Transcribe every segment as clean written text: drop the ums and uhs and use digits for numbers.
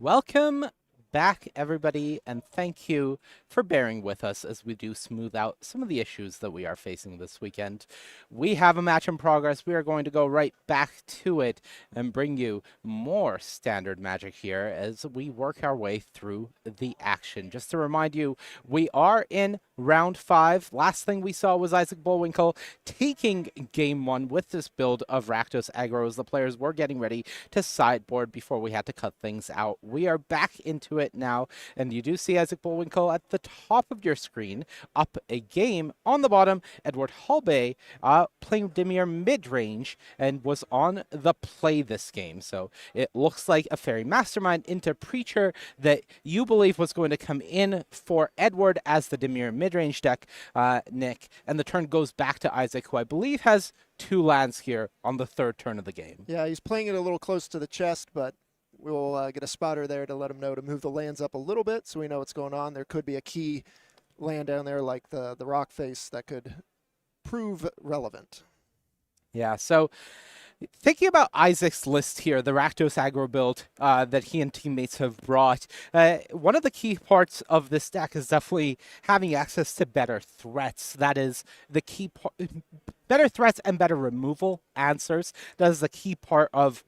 Welcome back, everybody, and thank you for bearing with us as we do smooth out some of the issues that we are facing this weekend. We have a match in progress. We are going to go right back to it and bring you more standard Magic here as we work our way through the action. Just to remind you, we are in round 5. Last thing we saw was Isaac Bullwinkle taking game 1 with this build of Rakdos aggro as the players were getting ready to sideboard before we had to cut things out. We are back into it now, and you do see Isaac Bullwinkle at the top of your screen, up a game. On the bottom, Edward Halbay playing Dimir mid-range and was on the play this game. So it looks like a Fairy Mastermind into Preacher that you believe was going to come in for Edward as the Dimir mid-range deck, Nick, and the turn goes back to Isaac, who I believe has 2 lands here on the 3rd turn of the game. Yeah, he's playing it a little close to the chest, but we'll get a spotter there to let him know to move the lands up a little bit so we know what's going on. There could be a key land down there like the rock face that could prove relevant. Yeah, so thinking about Isaac's list here, the Rakdos aggro build that he and teammates have brought, one of the key parts of this deck is definitely having access to better threats. That is the key part. Better threats and better removal answers. That is the key part of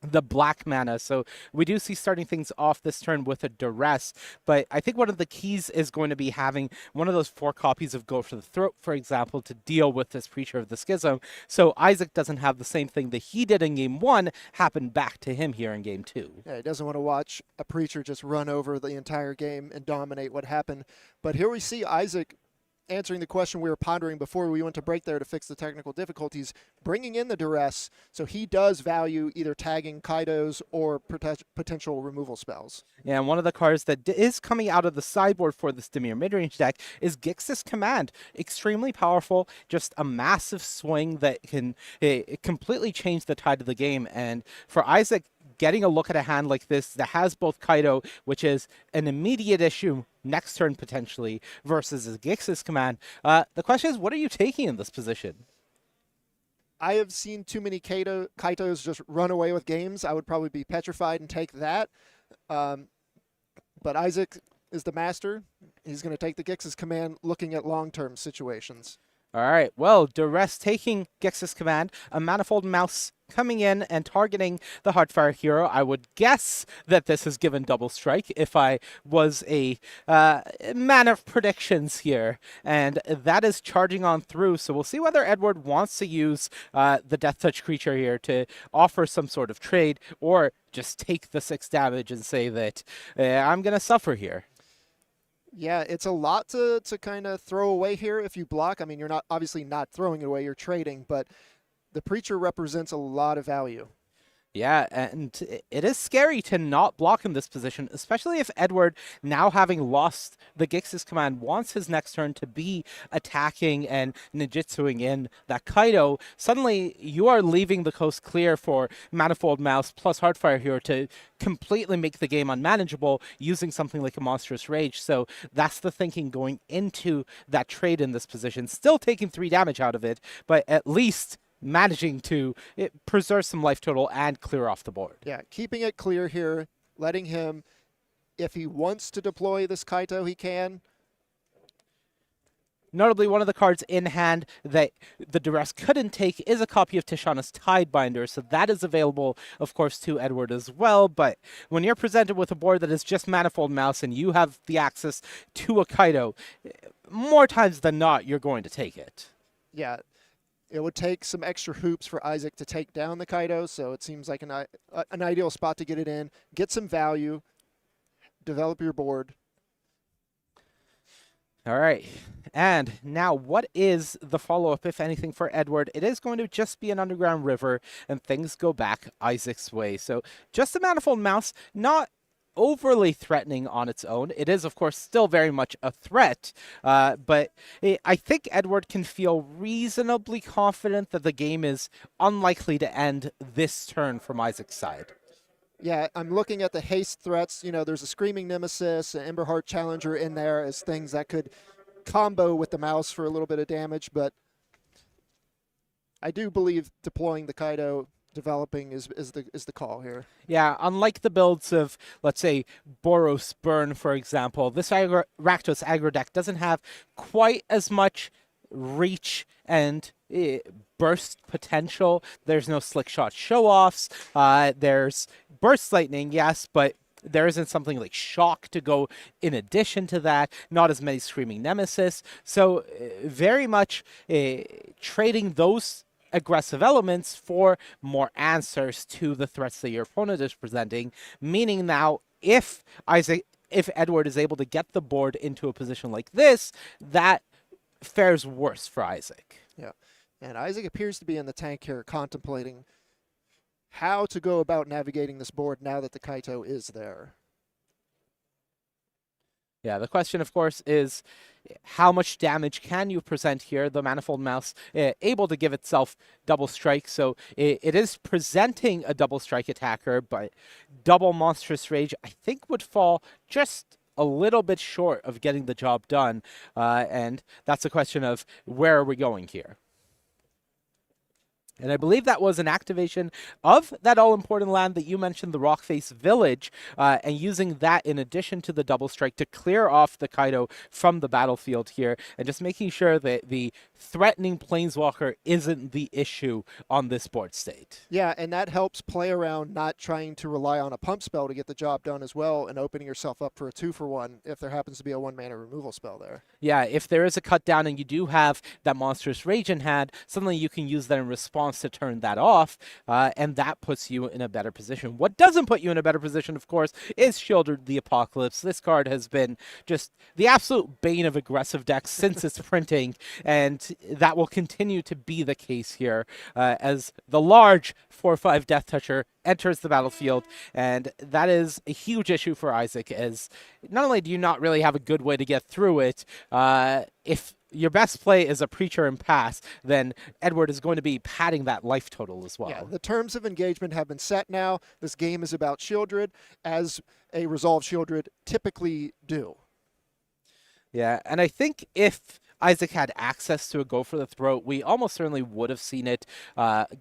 the black mana. So we do see starting things off this turn with a duress, but I think one of the keys is going to be having one of those 4 copies of Go for the Throat, for example, to deal with this Preacher of the Schism. So Isaac doesn't have the same thing that he did in game 1 happen back to him here in game 2. Yeah, he doesn't want to watch a Preacher just run over the entire game and dominate what happened. But here we see Isaac answering the question we were pondering before we went to break there to fix the technical difficulties, bringing in the duress, so he does value either tagging Kaidos or potential removal spells. Yeah, and one of the cards that is coming out of the sideboard for this Dimir midrange deck is Gix's Command. Extremely powerful, just a massive swing that can completely change the tide of the game. And for Isaac, getting a look at a hand like this that has both Kaido, which is an immediate issue next turn potentially, versus a Gix's Command. The question is, what are you taking in this position? I have seen too many Kaitos just run away with games. I would probably be petrified and take that. But Isaac is the master. He's going to take the Gix's Command looking at long-term situations. All right, well, Duress taking Gix's Command, a Manifold Mouse coming in and targeting the Heartfire hero. I would guess that this is given double strike if I was a man of predictions here. And that is charging on through. So we'll see whether Edward wants to use the Death Touch creature here to offer some sort of trade, or just take the 6 damage and say that I'm going to suffer here. Yeah, it's a lot to kind of throw away here if you block. I mean, you're not obviously not throwing it away, you're trading, but the Preacher represents a lot of value. Yeah, and it is scary to not block in this position, especially if Edward, now having lost the Gix's Command, wants his next turn to be attacking and ninjutsuing in that Kaido. Suddenly, you are leaving the coast clear for Manifold Mouse plus Heartfire here to completely make the game unmanageable using something like a Monstrous Rage. So that's the thinking going into that trade in this position. Still taking 3 damage out of it, but at least managing to preserve some life total and clear off the board. Yeah, keeping it clear here, letting him, if he wants to deploy this Kaito, he can. Notably, one of the cards in hand that the Duress couldn't take is a copy of Tishana's Tidebinder, so that is available, of course, to Edward as well. But when you're presented with a board that is just Manifold Mouse and you have the access to a Kaido, more times than not, you're going to take it. Yeah. It would take some extra hoops for Isaac to take down the Kaido, so it seems like an ideal spot to get it in. Get some value, develop your board. All right, and now what is the follow-up, if anything, for Edward? It is going to just be an Underground River, and things go back Isaac's way. So just a Manifold Mouse, not overly threatening on its own. It is, of course, still very much a threat, but I think Edward can feel reasonably confident that the game is unlikely to end this turn from Isaac's side. Yeah, I'm looking at the haste threats. You know, there's a Screaming Nemesis, an Emberheart Challenger in there as things that could combo with the mouse for a little bit of damage, but I do believe deploying the Kaido developing is the call here. Yeah, unlike the builds of, let's say, Boros Burn, for example, this Rakdos aggro deck doesn't have quite as much reach and burst potential. There's no slick shot show-offs. There's burst lightning, yes, but there isn't something like shock to go in addition to that. Not as many screaming nemesis. So very much trading those aggressive elements for more answers to the threats that your opponent is presenting. Meaning now, if Edward is able to get the board into a position like this, that fares worse for Isaac. Yeah, and Isaac appears to be in the tank here, contemplating how to go about navigating this board now that the Kaito is there. Yeah, the question, of course, is how much damage can you present here? The Manifold Mouse able to give itself double strike, so it is presenting a double strike attacker, but double Monstrous Rage, I think, would fall just a little bit short of getting the job done, and that's a question of where are we going here? And I believe that was an activation of that all-important land that you mentioned, the Rockface Village, and using that in addition to the double strike to clear off the Kaido from the battlefield here, and just making sure that the threatening Planeswalker isn't the issue on this board state. Yeah, and that helps play around not trying to rely on a pump spell to get the job done as well, and opening yourself up for a 2-for-1 if there happens to be a 1-mana removal spell there. Yeah, if there is a cut down and you do have that Monstrous Rage in hand, suddenly you can use that in response to turn that off, and that puts you in a better position. What doesn't put you in a better position, of course, is Shieldred the Apocalypse. This card has been just the absolute bane of aggressive decks since its printing, and that will continue to be the case here as the large 4/5 Death Toucher enters the battlefield, and that is a huge issue for Isaac, as not only do you not really have a good way to get through it, if your best play is a Preacher and pass, then Edward is going to be padding that life total as well. Yeah, the terms of engagement have been set now. This game is about Shieldred, as a resolved Shieldred typically do. Yeah, and I think if Isaac had access to a Go for the Throat, we almost certainly would have seen it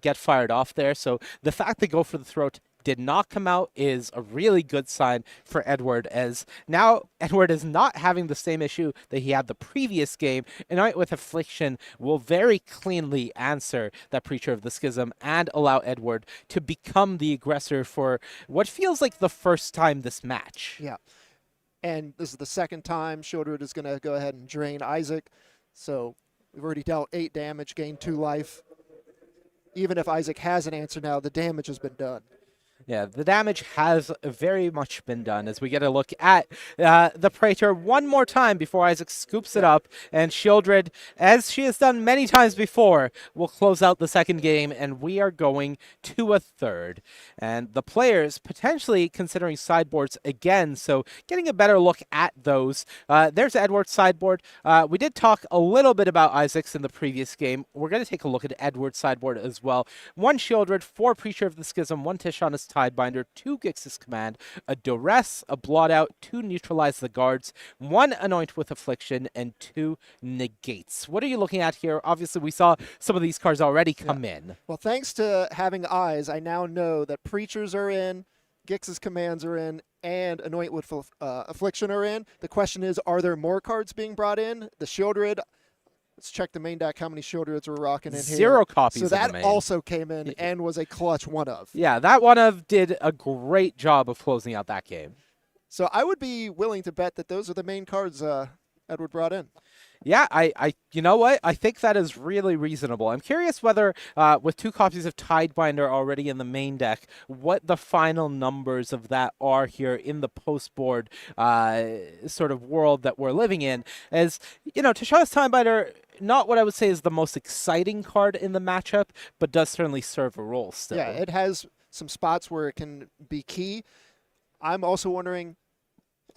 get fired off there. So the fact that Go for the Throat did not come out is a really good sign for Edward, as now Edward is not having the same issue that he had the previous game. Anoint with Affliction will very cleanly answer that Preacher of the Schism and allow Edward to become the aggressor for what feels like the first time this match. Yeah, and this is the second time Shieldred is going to go ahead and drain Isaac. So we've already dealt 8 damage, gained 2 life. Even if Isaac has an answer now, the damage has been done. Yeah, the damage has very much been done, as we get a look at the Praetor one more time before Isaac scoops it up, and Shieldred, as she has done many times before, will close out the second game, and we are going to a third. And the players potentially considering sideboards again, so getting a better look at those. There's Edward's sideboard. We did talk a little bit about Isaac's in the previous game. We're going to take a look at Edward's sideboard as well. 1 Shieldred, 4 Preacher of the Schism, 1 Tishana's Tidebinder, 2 Gix's Command, a Duress, a Blot Out, 2 Neutralize the Guards, 1 Anoint with Affliction, and 2 Negates. What are you looking at here? Obviously, we saw some of these cards already come in. Well, thanks to having eyes, I now know that Preachers are in, Gix's Commands are in, and Anoint with Affliction are in. The question is, are there more cards being brought in? The Shieldred, let's check the main deck, how many Shieldreds we're rocking in here. 0 copies So of the that main. also came in and was a clutch one of. Yeah, that one of did a great job of closing out that game. So I would be willing to bet that those are the main cards Edward brought in. Yeah, you know what? I think that is really reasonable. I'm curious whether, with 2 copies of Tidebinder already in the main deck, what the final numbers of that are here in the post-board sort of world that we're living in. As, you know, Tishana's Tidebinder, not what I would say is the most exciting card in the matchup, but does certainly serve a role still. Yeah, it has some spots where it can be key. I'm also wondering,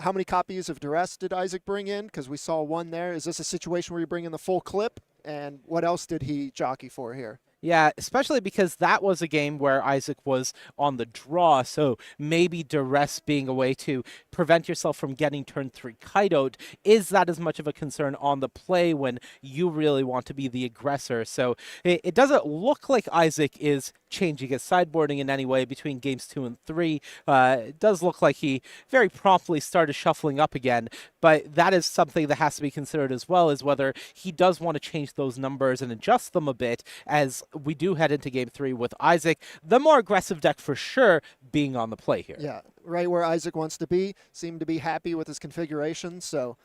how many copies of Duress did Isaac bring in? Because we saw 1 there. Is this a situation where you bring in the full clip? And what else did he jockey for here? Yeah, especially because that was a game where Isaac was on the draw, so maybe Duress being a way to prevent yourself from getting turn 3 Kaido'd. Is that as much of a concern on the play when you really want to be the aggressor? So it doesn't look like Isaac is changing his sideboarding in any way between games 2 and 3. It does look like he very promptly started shuffling up again, but that is something that has to be considered as well, is whether he does want to change those numbers and adjust them a bit as we do head into game 3 with Isaac, the more aggressive deck for sure, being on the play here. Yeah, right where Isaac wants to be. Seemed to be happy with his configuration, so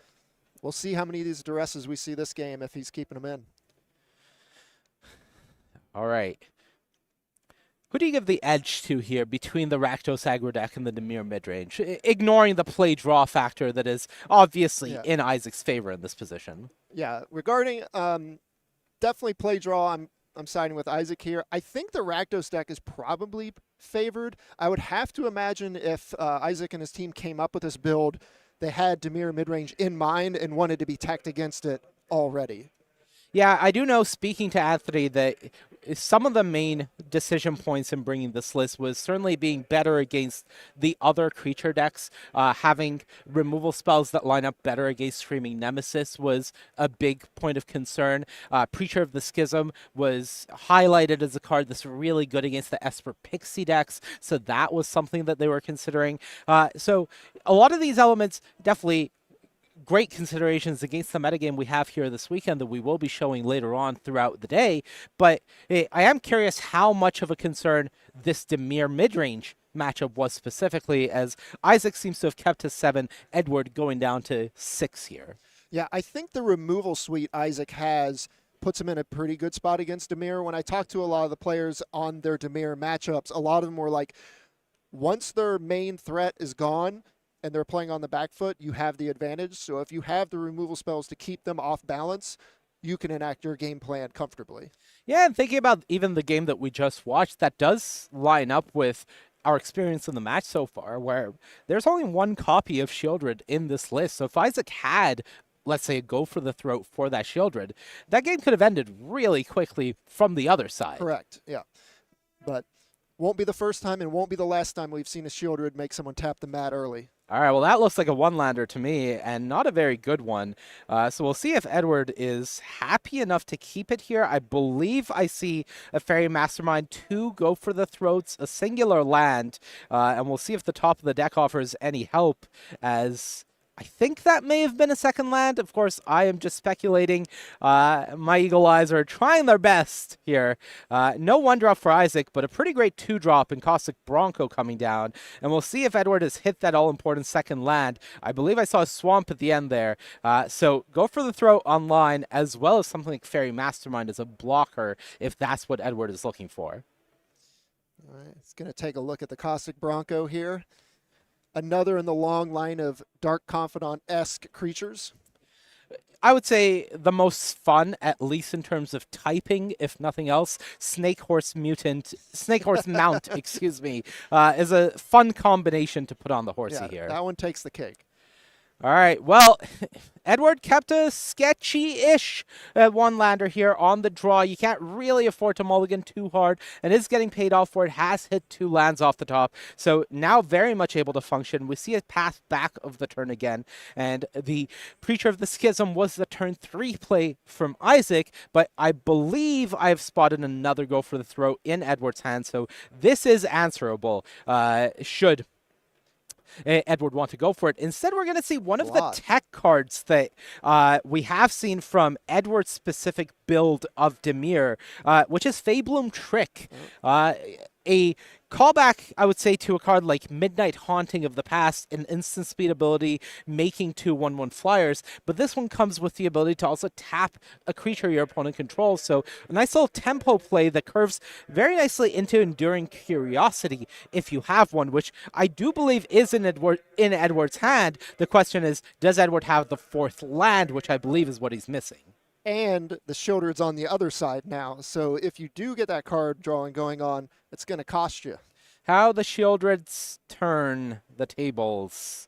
we'll see how many of these duresses we see this game if he's keeping them in. All right. Who do you give the edge to here between the Rakdos aggro deck and the Dimir midrange, ignoring the play draw factor that is obviously in Isaac's favor in this position? Yeah, regarding definitely play draw, I'm siding with Isaac here. I think the Rakdos deck is probably favored. I would have to imagine if Isaac and his team came up with this build, they had Dimir midrange in mind and wanted to be teched against it already. Yeah, I do know, speaking to Anthony, that some of the main decision points in bringing this list was certainly being better against the other creature decks. Having removal spells that line up better against Screaming Nemesis was a big point of concern. Preacher of the Schism was highlighted as a card that's really good against the Esper Pixie decks, so that was something that they were considering. So a lot of these elements definitely great considerations against the metagame we have here this weekend that we will be showing later on throughout the day. But I am curious how much of a concern this Dimir midrange matchup was specifically, as Isaac seems to have kept his 7, Edward going down to 6 here. Yeah, I think the removal suite Isaac has puts him in a pretty good spot against Dimir. When I talk to a lot of the players on their Dimir matchups, a lot of them were like, once their main threat is gone, and they're playing on the back foot, you have the advantage. So if you have the removal spells to keep them off balance, you can enact your game plan comfortably. Yeah, and thinking about even the game that we just watched, that does line up with our experience in the match so far, where there's only one copy of Shieldred in this list. So if Isaac had, let's say, a go for the throat for that Shieldred, that game could have ended really quickly from the other side. Correct, yeah. But won't be the first time and won't be the last time we've seen a Shieldred make someone tap the mat early. All right, well, that looks like a one-lander to me, and not a very good one. So we'll see if Edward is happy enough to keep it here. I believe I see a Fairy Mastermind, 2 go for the throats, a singular land, and we'll see if the top of the deck offers any help, as I think that may have been a second land. Of course, I am just speculating. My Eagle Eyes are trying their best here. No 1-drop for Isaac, but a pretty great 2-drop in Caustic Bronco coming down. And we'll see if Edward has hit that all-important second land. I believe I saw a Swamp at the end there. So go for the throat online, as well as something like Fairy Mastermind as a blocker, if that's what Edward is looking for. All right, it's going to take a look at the Caustic Bronco here. Another in the long line of Dark Confidant-esque creatures. I would say the most fun, at least in terms of typing, if nothing else. Snake Horse Mount, excuse me, is a fun combination to put on the horsey here. That one takes the cake. All right, well, Edward kept a sketchy-ish one-lander here on the draw. You can't really afford to mulligan too hard, and is getting paid off for it. Has hit 2 lands off the top, so now very much able to function. We see a path back of the turn again, and the Preacher of the Schism was the turn 3 play from Isaac, but I believe I've spotted another go for the throat in Edward's hand, so this is answerable, should Edward want to go for it. Instead, we're going to see one of the tech cards that we have seen from Edward's specific build of Dimir, which is Fabloom Trick. A callback, I would say, to a card like Midnight Haunting of the past, an instant speed ability, making 2 1/1 flyers, but this one comes with the ability to also tap a creature your opponent controls, so a nice little tempo play that curves very nicely into Enduring Curiosity if you have one, which I do believe is in Edward's hand. The question is, does Edward have the 4th land, which I believe is what he's missing? And the Shieldred's on the other side now, so if you do get that card drawing going on, it's going to cost you. How the Shieldreds turn the tables.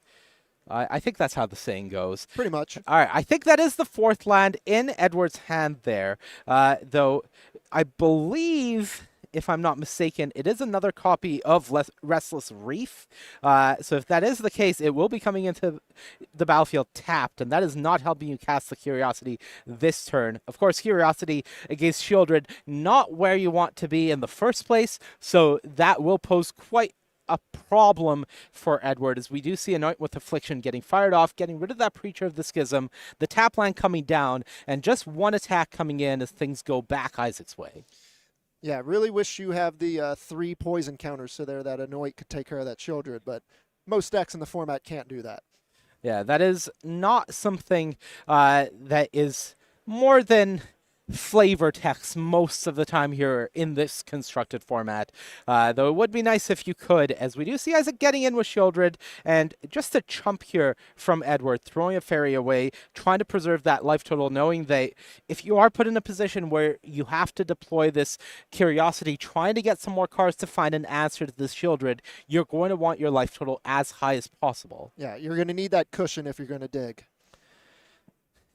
I think that's how the saying goes. Pretty much. All right, I think that is the 4th land in Edward's hand there, though I believe if I'm not mistaken, it is another copy of Restless Reef. So if that is the case, it will be coming into the battlefield tapped, and that is not helping you cast the Curiosity this turn. Of course, Curiosity against Shieldred, not where you want to be in the first place, so that will pose quite a problem for Edward, as we do see Anoint with Affliction getting fired off, getting rid of that Preacher of the Schism, the tap line coming down, and just one attack coming in as things go back Isaac's way. Yeah, really wish you have the 3 poison counters so there that Anoint could take care of that Shieldred, but most decks in the format can't do that. Yeah, that is not something that is more than flavor text most of the time here in this constructed format. Though it would be nice if you could, as we do see Isaac getting in with Shieldred, and just a chump here from Edward, throwing a fairy away, trying to preserve that life total, knowing that if you are put in a position where you have to deploy this Curiosity, trying to get some more cards to find an answer to this Shieldred, you're going to want your life total as high as possible. Yeah, you're going to need that cushion if you're going to dig.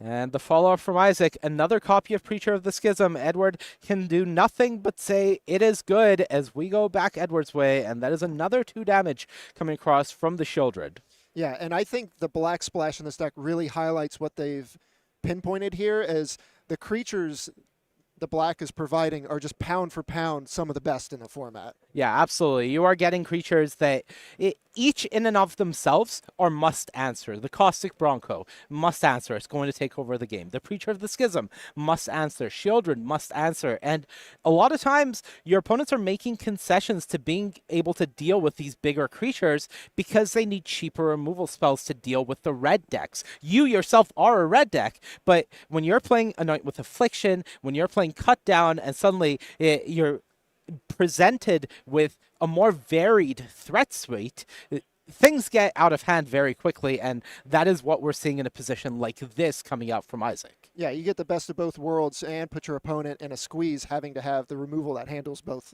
And the follow-up from Isaac, another copy of Preacher of the Schism. Edward can do nothing but say it is good as we go back Edward's way, and that is another 2 damage coming across from the Shieldred. Yeah, and I think the Black Splash in this deck really highlights what they've pinpointed here as the creatures the Black is providing are just pound for pound some of the best in the format. Yeah, absolutely. You are getting creatures that each in and of themselves are must answer. The Caustic Bronco, must answer. It's going to take over the game. The Preacher of the Schism, must answer. Shieldred, must answer. And a lot of times, your opponents are making concessions to being able to deal with these bigger creatures because they need cheaper removal spells to deal with the red decks. You yourself are a red deck, but when you're playing Anoint with Affliction, when you're playing Cut Down, and suddenly you're presented with a more varied threat suite, things get out of hand very quickly, and that is what we're seeing in a position like this coming out from Isaac. Yeah, you get the best of both worlds and put your opponent in a squeeze having to have the removal that handles both.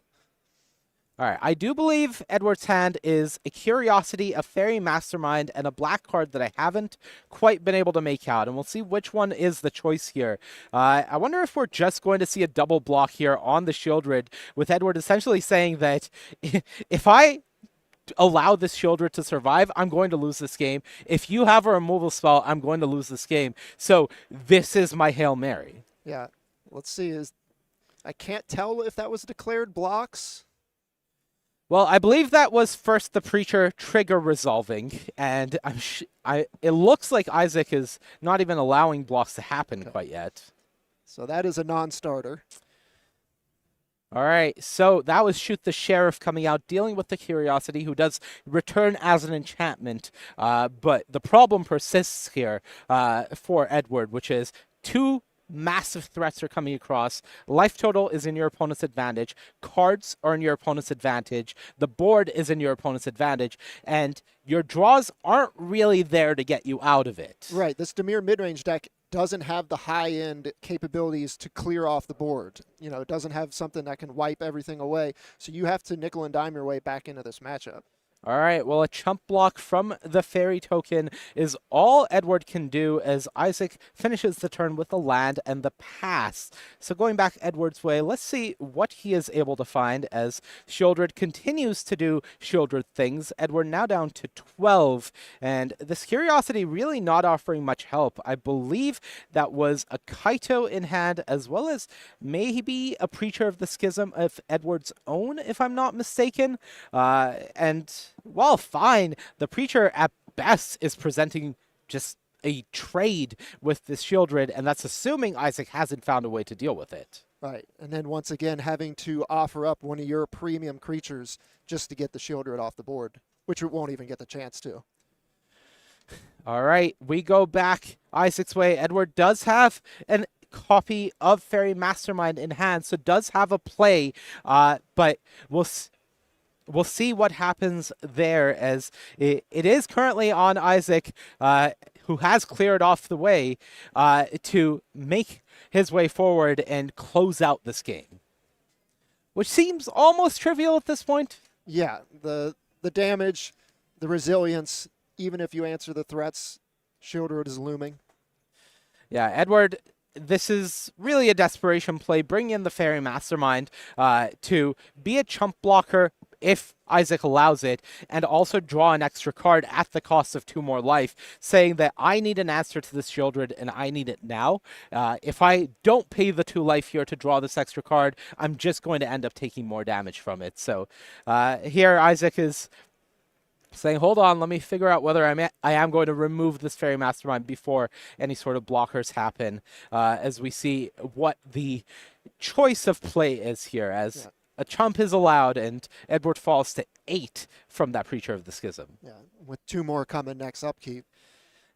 All right, I do believe Edward's hand is a Curiosity, a Fairy Mastermind, and a black card that I haven't quite been able to make out, and we'll see which one is the choice here. I wonder if we're just going to see a double block here on the Shieldred, with Edward essentially saying that if I allow this Shieldred to survive, I'm going to lose this game. If you have a removal spell, I'm going to lose this game. So this is my Hail Mary. Yeah, let's see. I can't tell if that was declared blocks. Well, I believe that was first the Preacher trigger resolving, and it looks like Isaac is not even allowing blocks to happen quite yet. So that is a non-starter. All right, so that was Shoot the Sheriff coming out, dealing with the Curiosity, who does return as an enchantment, but the problem persists here for Edward, which is 2 massive threats are coming across. Life total is in your opponent's advantage. Cards are in your opponent's advantage. The board is in your opponent's advantage. And your draws aren't really there to get you out of it. Right. This Dimir midrange deck doesn't have the high-end capabilities to clear off the board. You know, it doesn't have something that can wipe everything away. So you have to nickel and dime your way back into this matchup. All right, well, a chump block from the Fairy token is all Edward can do as Isaac finishes the turn with the land and the pass. So going back Edward's way, let's see what he is able to find as Shieldred continues to do Shieldred things. Edward now down to 12, and this Curiosity really not offering much help. I believe that was a Kaito in hand, as well as maybe a Preacher of the Schism of Edward's own, if I'm not mistaken. And while fine, the Preacher at best is presenting just a trade with this Shieldred, and that's assuming Isaac hasn't found a way to deal with it. Right, and then once again having to offer up one of your premium creatures just to get the Shieldred off the board, which it won't even get the chance to. All right, we go back Isaac's way. Edward does have an copy of Fairy Mastermind in hand, so does have a play, but we'll see what happens there, as it is currently on Isaac, who has cleared off the way to make his way forward and close out this game, which seems almost trivial at this point. Yeah, the damage, the resilience, even if you answer the threats, Shieldred is looming. Yeah, Edward this is really a desperation play. Bring in the Fairy Mastermind to be a chump blocker if Isaac allows it, and also draw an extra card at the cost of 2 more life, saying that I need an answer to this Shieldred, and I need it now. If I don't pay the 2 life here to draw this extra card, I'm just going to end up taking more damage from it. So here Isaac is saying, hold on, let me figure out whether I am going to remove this Fairy Mastermind before any sort of blockers happen, as we see what the choice of play is here, as a chump is allowed, and Edward falls to 8 from that Preacher of the Schism. Yeah, with 2 more coming next upkeep.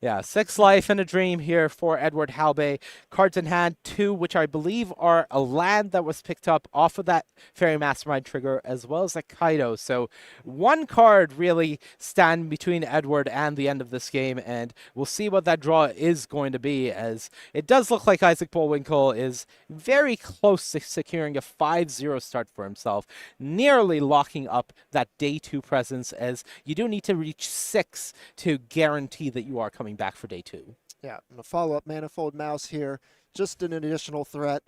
Yeah, 6 life and a dream here for Edward Halbay. Cards in hand, 2, which I believe are a land that was picked up off of that Fairy Mastermind trigger, as well as a Kaido. So 1 card really stand between Edward and the end of this game, and we'll see what that draw is going to be, as it does look like Isaac Bullwinkle is very close to securing a 5-0 start for himself, nearly locking up that day 2 presence, as you do need to reach 6 to guarantee that you are coming back for day 2. Yeah, and a follow-up Manifold Mouse here, just an additional threat.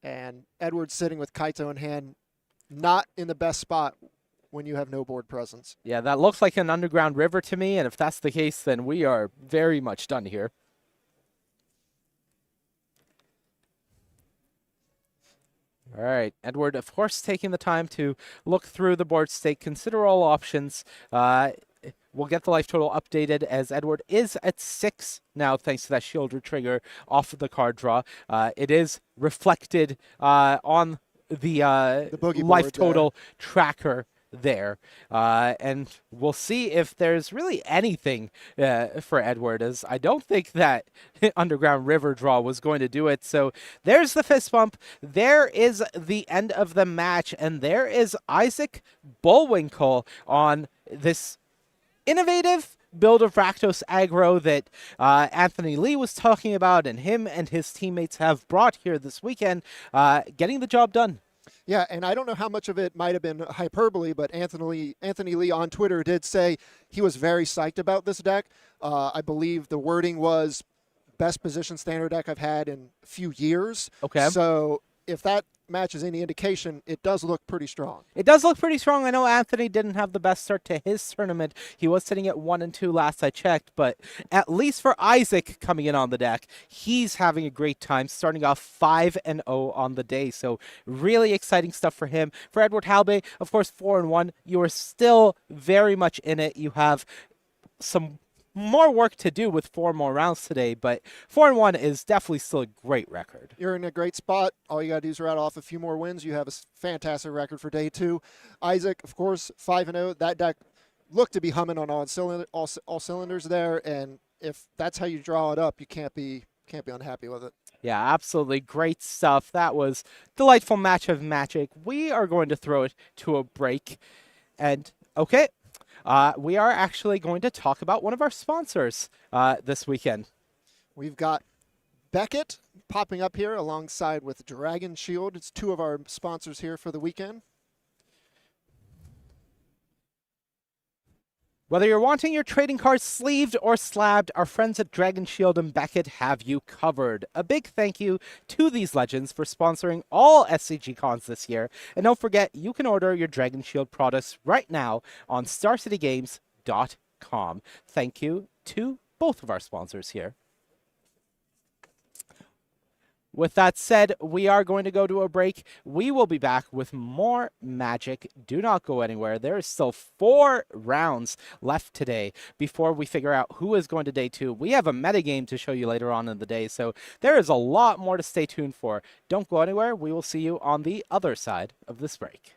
And Edward sitting with Kaito in hand, not in the best spot when you have no board presence. Yeah, that looks like an Underground River to me, and if that's the case, then we are very much done here. All right, Edward, of course, taking the time to look through the board state, consider all options. We'll get the life total updated, as Edward is at 6 now, thanks to that Shieldred trigger off of the card draw. It is reflected on the life total tracker there. And we'll see if there's really anything for Edward, as I don't think that Underground River draw was going to do it. So there's the fist bump. There is the end of the match, and there is Isaac Bullwinkle on this innovative build of Rakdos aggro that Anthony Lee was talking about, and him and his teammates have brought here this weekend, getting the job done. Yeah, and I don't know how much of it might have been hyperbole, but Anthony Lee on Twitter did say he was very psyched about this deck. I believe the wording was best position standard deck I've had in a few years. Okay. So if that match is any indication, it does look pretty strong. It does look pretty strong. I know Anthony didn't have the best start to his tournament. He was sitting at 1-2 last I checked, but at least for Isaac coming in on the deck, he's having a great time, starting off 5-0 on the day. So really exciting stuff for him. For Edward Halbay, of course, 4-1. You are still very much in it. You have some more work to do with 4 more rounds today, but 4-1 is definitely still a great record. You're in a great spot. All you got to do is rattle off a few more wins. You have a fantastic record for day 2. Isaac, of course, 5-0. That deck looked to be humming on all cylinders there, and if that's how you draw it up, you can't be unhappy with it. Yeah, absolutely great stuff. That was delightful match of magic. We are going to throw it to a break, and okay. We are actually going to talk about one of our sponsors this weekend. We've got Beckett popping up here alongside with Dragon Shield. It's 2 of our sponsors here for the weekend. Whether you're wanting your trading cards sleeved or slabbed, our friends at Dragon Shield and Beckett have you covered. A big thank you to these legends for sponsoring all SCG cons this year. And don't forget, you can order your Dragon Shield products right now on StarCityGames.com. Thank you to both of our sponsors here. With that said, we are going to go to a break. We will be back with more Magic. Do not go anywhere. There is still 4 rounds left today before we figure out who is going to day 2. We have a metagame to show you later on in the day, so there is a lot more to stay tuned for. Don't go anywhere. We will see you on the other side of this break.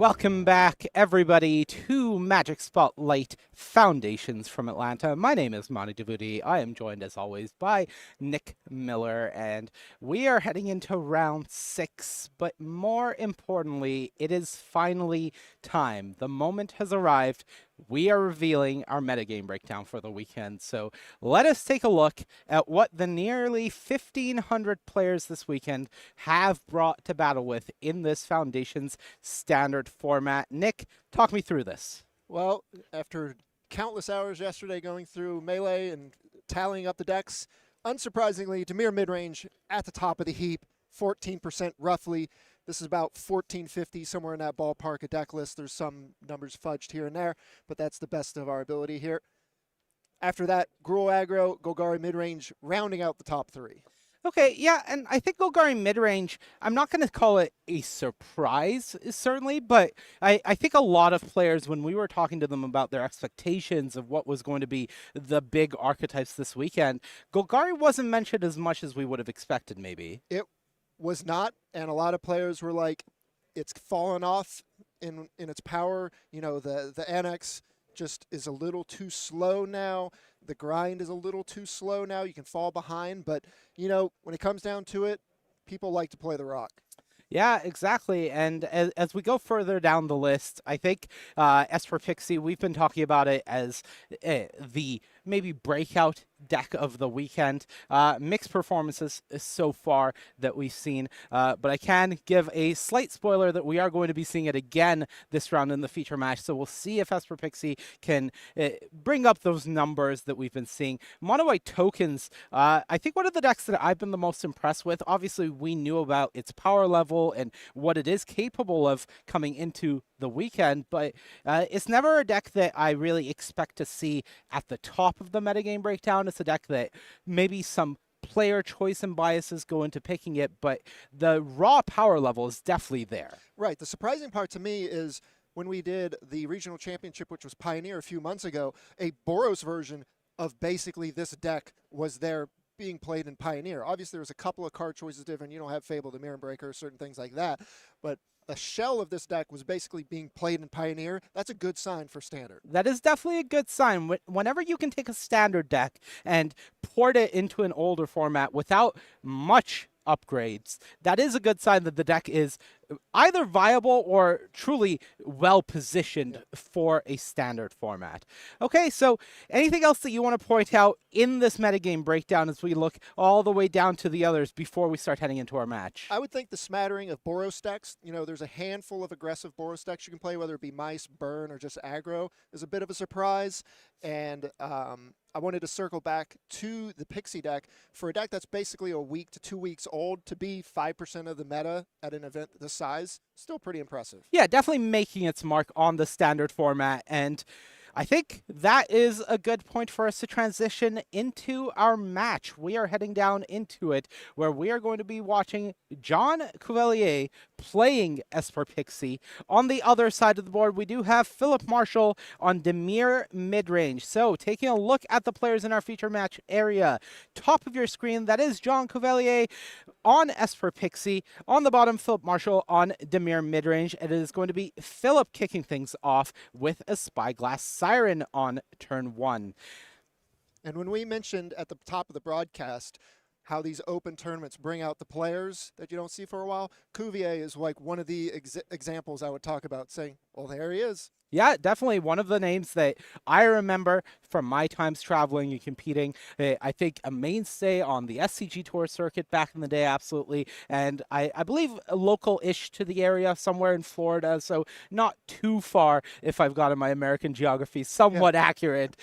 Welcome back, everybody, to Magic Spotlight Foundations from Atlanta. My name is Monty Devuti. I am joined, as always, by Nick Miller, and we are heading into round 6. But more importantly, it is finally time. The moment has arrived. We are revealing our metagame breakdown for the weekend. So let us take a look at what the nearly 1,500 players this weekend have brought to battle with in this Foundations standard format. Nick, talk me through this. Well, after countless hours yesterday going through Melee and tallying up the decks, unsurprisingly, Dimir midrange at the top of the heap, 14% roughly. This is about 1450, somewhere in that ballpark, a deck list. There's some numbers fudged here and there, but that's the best of our ability here. After that, Gruul aggro, Golgari midrange, rounding out the top 3. Okay, yeah, and I think Golgari midrange, I'm not going to call it a surprise, certainly, but I think a lot of players, when we were talking to them about their expectations of what was going to be the big archetypes this weekend, Golgari wasn't mentioned as much as we would have expected, maybe. It was not, and a lot of players were like, it's fallen off in its power. You know, the annex just is a little too slow now. The grind is a little too slow now. You can fall behind, but, you know, when it comes down to it, people like to play the rock. Yeah, exactly. And as we go further down the list, I think Esper Pixie, we've been talking about it as the maybe breakout deck of the weekend. Mixed performances so far that we've seen, but I can give a slight spoiler that we are going to be seeing it again this round in the feature match. So we'll see if Esper Pixie can bring up those numbers that we've been seeing. Mono White Tokens, I think one of the decks that I've been the most impressed with. Obviously, we knew about its power level and what it is capable of coming into the weekend, but it's never a deck that I really expect to see at the top of the metagame breakdown. It's a deck that maybe some player choice and biases go into picking it, but the raw power level is definitely there. Right. The surprising part to me is when we did the regional championship, which was Pioneer a few months ago, a Boros version of basically this deck was there being played in Pioneer. Obviously, there's a couple of card choices different. You don't have Fable, the Mirror Breaker, certain things like that, but a shell of this deck was basically being played in Pioneer. That's a good sign for Standard. That is definitely a good sign. Whenever you can take a Standard deck and port it into an older format without much upgrades, that is a good sign that the deck is either viable or truly well positioned for a Standard format. Okay, so anything else that you want to point out in this metagame breakdown as we look all the way down to the others before we start heading into our match? I would think the smattering of Boros decks, you know, there's a handful of aggressive Boros decks you can play, whether it be Mice, Burn, or just aggro, is a bit of a surprise. And I wanted to circle back to the Pixie deck. For a deck that's basically a week to 2 weeks old, to be 5% of the meta at an event this size, still pretty impressive. Yeah, definitely making its mark on the Standard format, and I think that is a good point for us to transition into our match. We are heading down into it, where we are going to be watching John Cuvelier playing Esper Pixie. On the other side of the board, we do have Philip Marshall on Dimir midrange. So, taking a look at the players in our feature match area, top of your screen, that is John Cuvelier on Esper Pixie. On the bottom, Philip Marshall on Dimir midrange. And it is going to be Philip kicking things off with a Spyglass Siren on turn 1. And when we mentioned at the top of the broadcast how these open tournaments bring out the players that you don't see for a while, Cuvier is like one of the examples I would talk about, saying, well, there he is. Yeah, definitely one of the names that I remember from my times traveling and competing. I think a mainstay on the SCG Tour circuit back in the day, absolutely. And I believe local-ish to the area, somewhere in Florida, so not too far, if I've got my American geography somewhat accurate,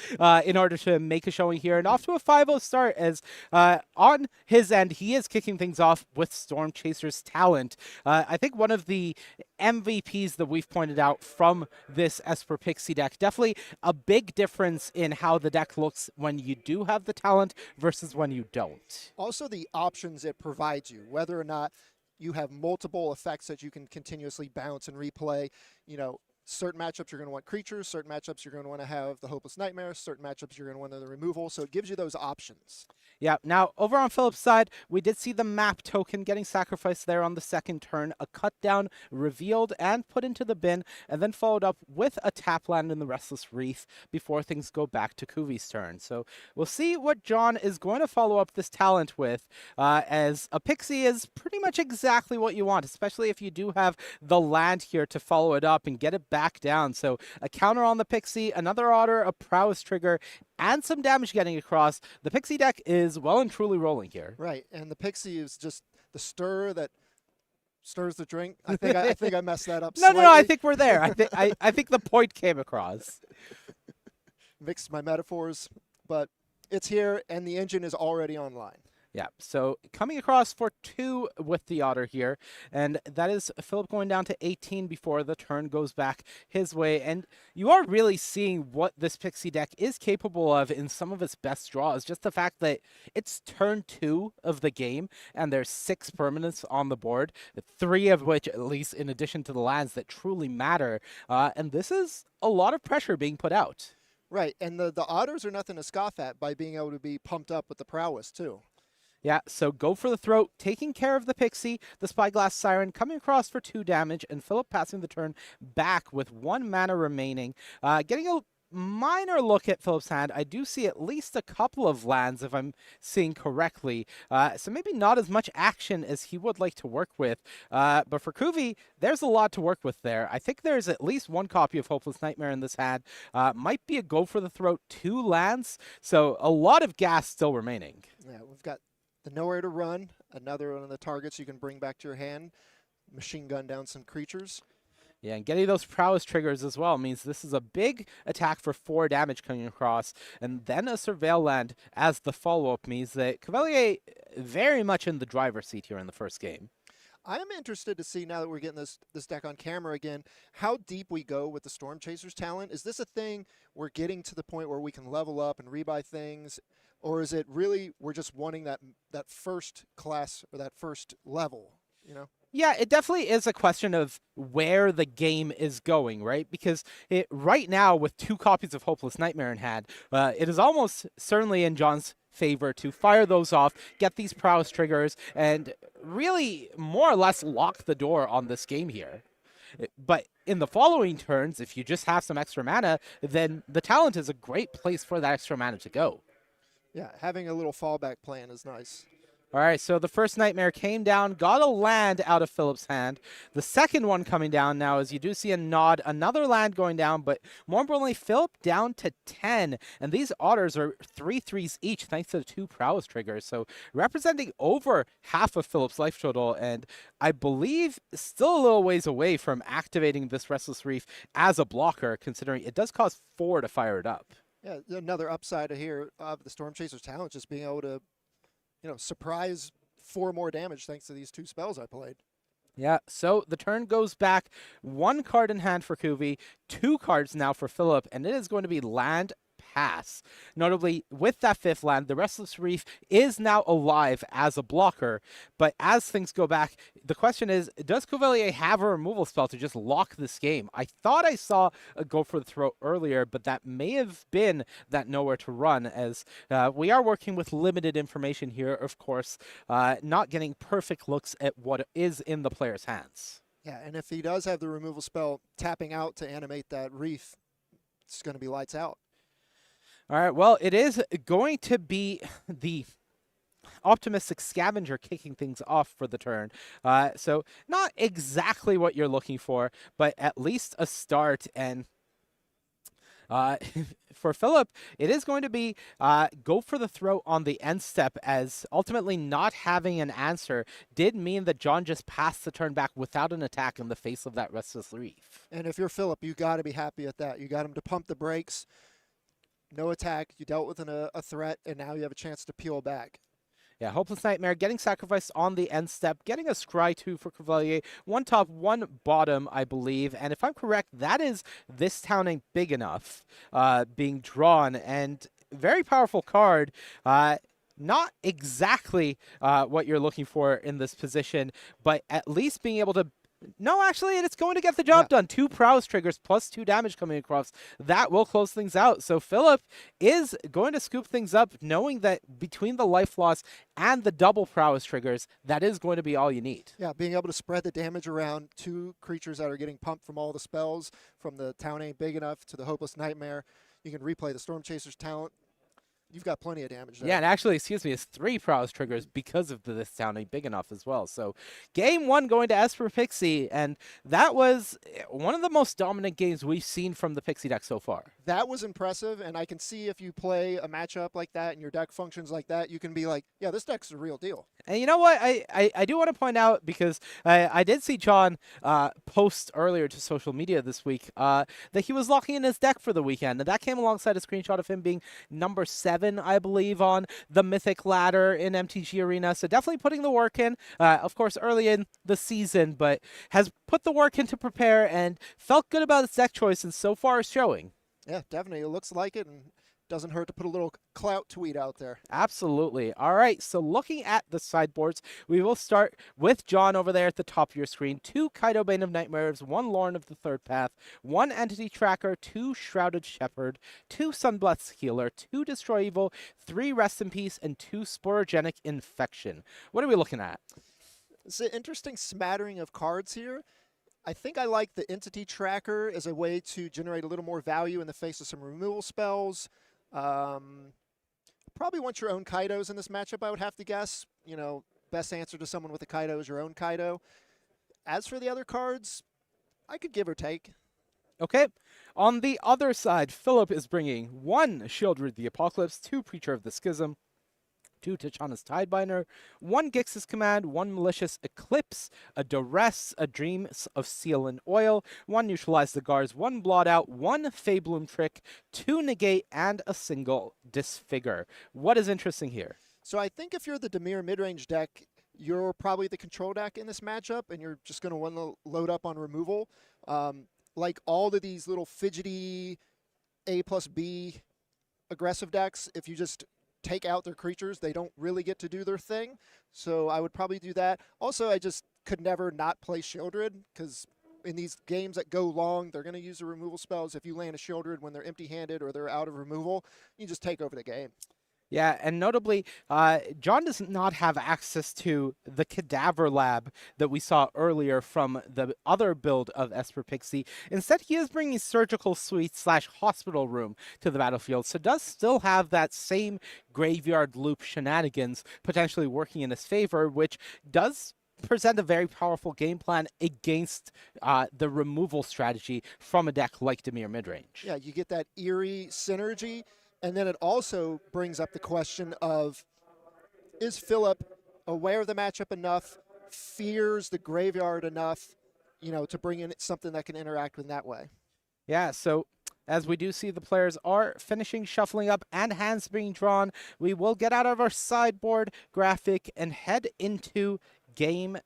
in order to make a showing here. And off to a 5-0 start, as on his end, he is kicking things off with Storm Chaser's talent. I think one of the MVPs that we've pointed out from this Esper Pixie deck. Definitely a big difference in how the deck looks when you do have the talent versus when you don't. Also the options it provides you, whether or not you have multiple effects that you can continuously bounce and replay. You know, certain matchups you're going to want creatures, certain matchups you're going to want to have the Hopeless Nightmare, certain matchups you're going to want the removal. So it gives you those options. Yeah, now over on Philip's side, we did see the map token getting sacrificed there on the second turn, a cut down revealed and put into the bin, and then followed up with a tap land in the Restless Reef before things go back to Kuvi's turn. So we'll see what John is going to follow up this talent with, as a Pixie is pretty much exactly what you want, especially if you do have the land here to follow it up and get it back down. So a counter on the Pixie, another Otter, a Prowess trigger, and some damage getting across. The Pixie deck is well and truly rolling here. Right, and the Pixie is just the stir that stirs the drink. I think I messed that up. No, slightly. no, I think we're there. I think the point came across. Mixed my metaphors, but it's here, and the engine is already online. Yeah, so coming across for 2 with the Otter here, and that is Philip going down to 18 before the turn goes back his way, and you are really seeing what this Pixie deck is capable of in some of its best draws. Just the fact that it's turn 2 of the game, and there's 6 permanents on the board, 3 of which, at least in addition to the lands that truly matter, and this is a lot of pressure being put out. Right, and the Otters are nothing to scoff at by being able to be pumped up with the Prowess, too. Yeah, so go for the throat, taking care of the Pixie, the Spyglass Siren coming across for 2 damage, and Philip passing the turn back with 1 mana remaining. Getting a minor look at Philip's hand, I do see at least a couple of lands, if I'm seeing correctly. So maybe not as much action as he would like to work with. But for Kuvi, there's a lot to work with there. I think there's at least 1 copy of Hopeless Nightmare in this hand. Might be a go for the throat, 2 lands. So a lot of gas still remaining. Yeah, we've got the Nowhere to Run, another one of the targets you can bring back to your hand. Machine gun down some creatures. Yeah, and getting those Prowess triggers as well means this is a big attack for 4 damage coming across, and then a Surveil land as the follow-up means that Cavalier very much in the driver's seat here in the first game. I am interested to see, now that we're getting this deck on camera again, how deep we go with the Storm Chasers talent. Is this a thing we're getting to the point where we can level up and rebuy things? Or is it really we're just wanting that first class or that first level, you know? Yeah, it definitely is a question of where the game is going, right? Because right now, with 2 copies of Hopeless Nightmare in hand, it is almost certainly in John's favor to fire those off, get these Prowess triggers, and really more or less lock the door on this game here. But in the following turns, if you just have some extra mana, then the talent is a great place for that extra mana to go. Yeah, having a little fallback plan is nice. All right, so the first Nightmare came down, got a land out of Philip's hand. The second one coming down now, as you do see a nod, another land going down, but more importantly, Philip down to 10. And these Otters are 3/3s each, thanks to the 2 Prowess triggers. So representing over half of Philip's life total, and I believe still a little ways away from activating this Restless Reef as a blocker, considering it does cost 4 to fire it up. Yeah, another upside here of the Storm Chasers talent, just being able to, surprise 4 more damage thanks to these 2 spells I played. Yeah, so the turn goes back, 1 card in hand for Kuvi, 2 cards now for Philip, and it is going to be land pass. Notably, with that 5th land, the Restless Reef is now alive as a blocker, but as things go back, the question is, does Cavalier have a removal spell to just lock this game? I thought I saw a go for the throat earlier, but that may have been that Nowhere to Run, as we are working with limited information here, of course, not getting perfect looks at what is in the player's hands. Yeah, and if he does have the removal spell tapping out to animate that reef, it's going to be lights out. All right, well, it is going to be the Optimistic Scavenger kicking things off for the turn. So not exactly what you're looking for, but at least a start. And for Philip, it is going to be go for the throat on the end step, as ultimately not having an answer did mean that John just passed the turn back without an attack in the face of that Restless Reef. And if you're Philip, you got to be happy at that. You got him to pump the brakes. No attack. You dealt with a threat, and now you have a chance to peel back. Yeah, Hopeless Nightmare getting sacrificed on the end step, getting a Scry 2 for Cavalier, 1 top, 1 bottom, I believe. And if I'm correct, that is this town ain't big enough being drawn. And very powerful card. Not exactly what you're looking for in this position, but at least being able to No, actually, it's going to get the job done. 2 prowess triggers plus 2 damage coming across. That will close things out. So Philip is going to scoop things up, knowing that between the life loss and the double prowess triggers, that is going to be all you need. Yeah, being able to spread the damage around 2 creatures that are getting pumped from all the spells, from the Town Ain't Big Enough to the Hopeless Nightmare. You can replay the Storm Chaser's talent. You've got plenty of damage there. Yeah, and actually, excuse me, it's 3 prowess triggers because of this sounding big enough as well. So game 1 going to Esper Pixie, and that was one of the most dominant games we've seen from the Pixie deck so far. That was impressive, and I can see if you play a matchup like that and your deck functions like that, you can be like, yeah, this deck's the real deal. And you know what? I do want to point out, because I did see John post earlier to social media this week that he was locking in his deck for the weekend. And that came alongside a screenshot of him being number 7, I believe, on the Mythic ladder in MTG Arena. So definitely putting the work in, of course, early in the season, but has put the work in to prepare and felt good about his deck choice, and so far is showing. Yeah, definitely. It looks like it, and doesn't hurt to put a little clout tweet out there. Absolutely. All right, so looking at the sideboards, we will start with John over there at the top of your screen. 2 Kaido Bane of Nightmares, 1 Lorn of the Third Path, 1 Entity Tracker, 2 Shrouded Shepherd, 2 Sunblessed Healer, 2 Destroy Evil, 3 Rest in Peace, and 2 Sporogenic Infection. What are we looking at? It's an interesting smattering of cards here. I think I like the Entity Tracker as a way to generate a little more value in the face of some removal spells. Probably want your own Kaidos in this matchup, I would have to guess. You know, best answer to someone with a Kaido is your own Kaido. As for the other cards, I could give or take. Okay. On the other side, Philip is bringing 1 Shieldred the Apocalypse, 2 Preacher of the Schism, 2 Tachana's Tidebinder, 1 Gix's Command, 1 Malicious Eclipse, a Duress, a Dream of Seal and Oil, 1 Neutralize the Guards, 1 Blot Out, 1 Faebloom Trick, 2 Negate, and a single Disfigure. What is interesting here? So I think if you're the Dimir midrange deck, you're probably the control deck in this matchup, and you're just going to want to load up on removal. Like all of these little fidgety A+B aggressive decks, if you just take out their creatures, they don't really get to do their thing. So I would probably do that. Also, I just could never not play Shieldred, because in these games that go long, they're going to use the removal spells. If you land a Shieldred when they're empty-handed or they're out of removal, you just take over the game. Yeah, and notably, John does not have access to the Cadaver Lab that we saw earlier from the other build of Esper Pixie. Instead, he is bringing Surgical Suite / Hospital Room to the battlefield, so does still have that same graveyard loop shenanigans potentially working in his favor, which does present a very powerful game plan against the removal strategy from a deck like Dimir Midrange. Yeah, you get that eerie synergy. And then it also brings up the question of, is Philip aware of the matchup enough, fears the graveyard enough, you know, to bring in something that can interact with that way? Yeah, so as we do see the players are finishing shuffling up and hands being drawn, we will get out of our sideboard graphic and head into Game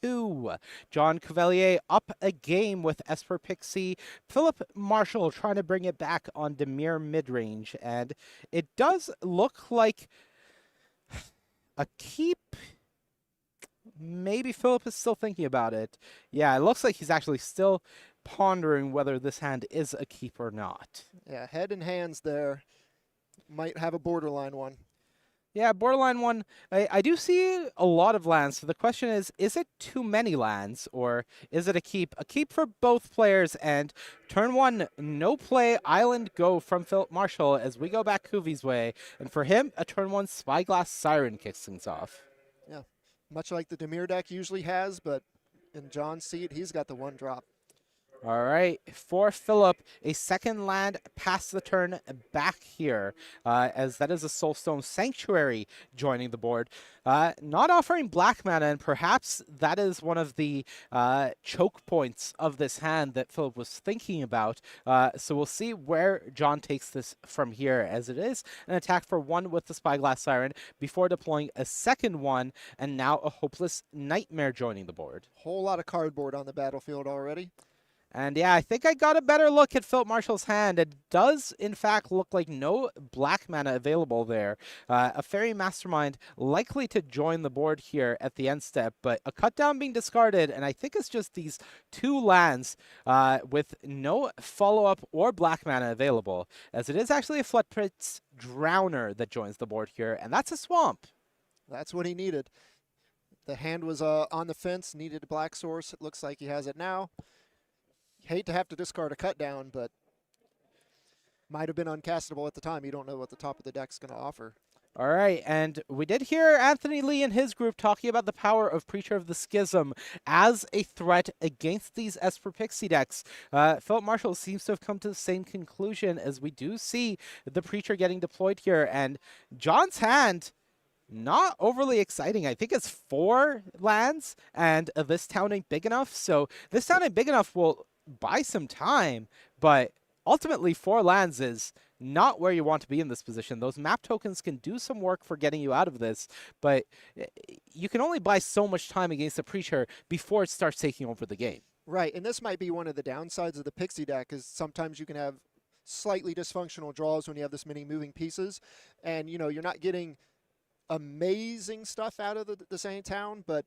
2. John Cavalier up a game with Esper Pixie. Philip Marshall trying to bring it back on Dimir midrange. And it does look like a keep. Maybe Philip is still thinking about it. Yeah, it looks like he's actually still pondering whether this hand is a keep or not. Yeah, head and hands there. Might have a borderline one. Yeah, borderline one. I do see a lot of lands. So the question is it too many lands or is it a keep? A keep for both players. And turn 1, no play, island go from Philip Marshall as we go back Kuvi's way. And for him, a turn 1 Spyglass Siren kicks things off. Yeah, much like the Dimir deck usually has, but in John's seat, he's got the 1 drop. All right, for Philip, a second land past the turn back here, as that is a Soulstone Sanctuary joining the board. Not offering black mana, and perhaps that is one of the choke points of this hand that Philip was thinking about. So we'll see where John takes this from here, as it is an attack for 1 with the Spyglass Siren before deploying a second one, and now a Hopeless Nightmare joining the board. Whole lot of cardboard on the battlefield already. And yeah, I think I got a better look at Philip Marshall's hand. It does, in fact, look like no black mana available there. A Fairy Mastermind likely to join the board here at the end step, but a cut down being discarded, and I think it's just these 2 lands with no follow-up or black mana available, as it is actually a Floodpits Drowner that joins the board here, and that's a swamp. That's what he needed. The hand was on the fence, needed a black source. It looks like he has it now. Hate to have to discard a cut down, but might have been uncastable at the time. You don't know what the top of the deck's going to offer. All right, and we did hear Anthony Lee and his group talking about the power of Preacher of the Schism as a threat against these Esper Pixie decks. Philip Marshall seems to have come to the same conclusion, as we do see the Preacher getting deployed here, and John's hand, not overly exciting. I think it's 4 lands, and this town ain't big enough, so this town ain't big enough will buy some time, but ultimately 4 lands is not where you want to be in this position. Those map tokens can do some work for getting you out of this, but you can only buy so much time against the Preacher before it starts taking over the game. Right, and this might be one of the downsides of the Pixie deck, is sometimes you can have slightly dysfunctional draws when you have this many moving pieces, and you're not getting amazing stuff out of the same town, but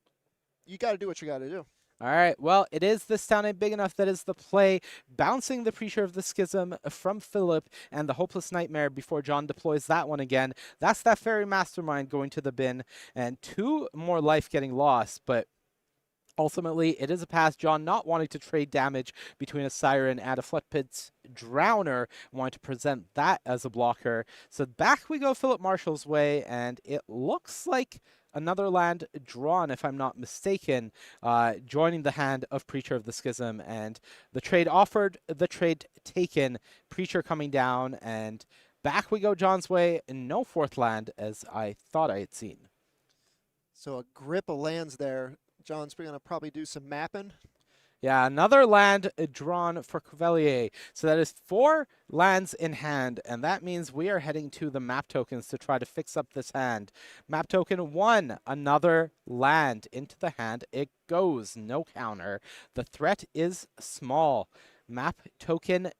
you got to do what you got to do. All right, well, it is this town ain't big enough that is the play, bouncing the Preacher of the Schism from Philip and the Hopeless Nightmare before John deploys that one again. That's that Fairy Mastermind going to the bin, and 2 more life getting lost, but ultimately, it is a pass. John not wanting to trade damage between a Siren and a Floodpits Drowner, wanting to present that as a blocker. So back we go Philip Marshall's way, and it looks like another land drawn, if I'm not mistaken, joining the hand of Preacher of the Schism, and the trade offered, the trade taken, Preacher coming down, and back we go John's way, no 4th land, as I thought I had seen. So a grip of lands there. John's going to probably do some mapping. Yeah, another land drawn for Cavalier. So that is 4 lands in hand, and that means we are heading to the map tokens to try to fix up this hand. Map token 1, another land into the hand. It goes, no counter. The threat is small. Map token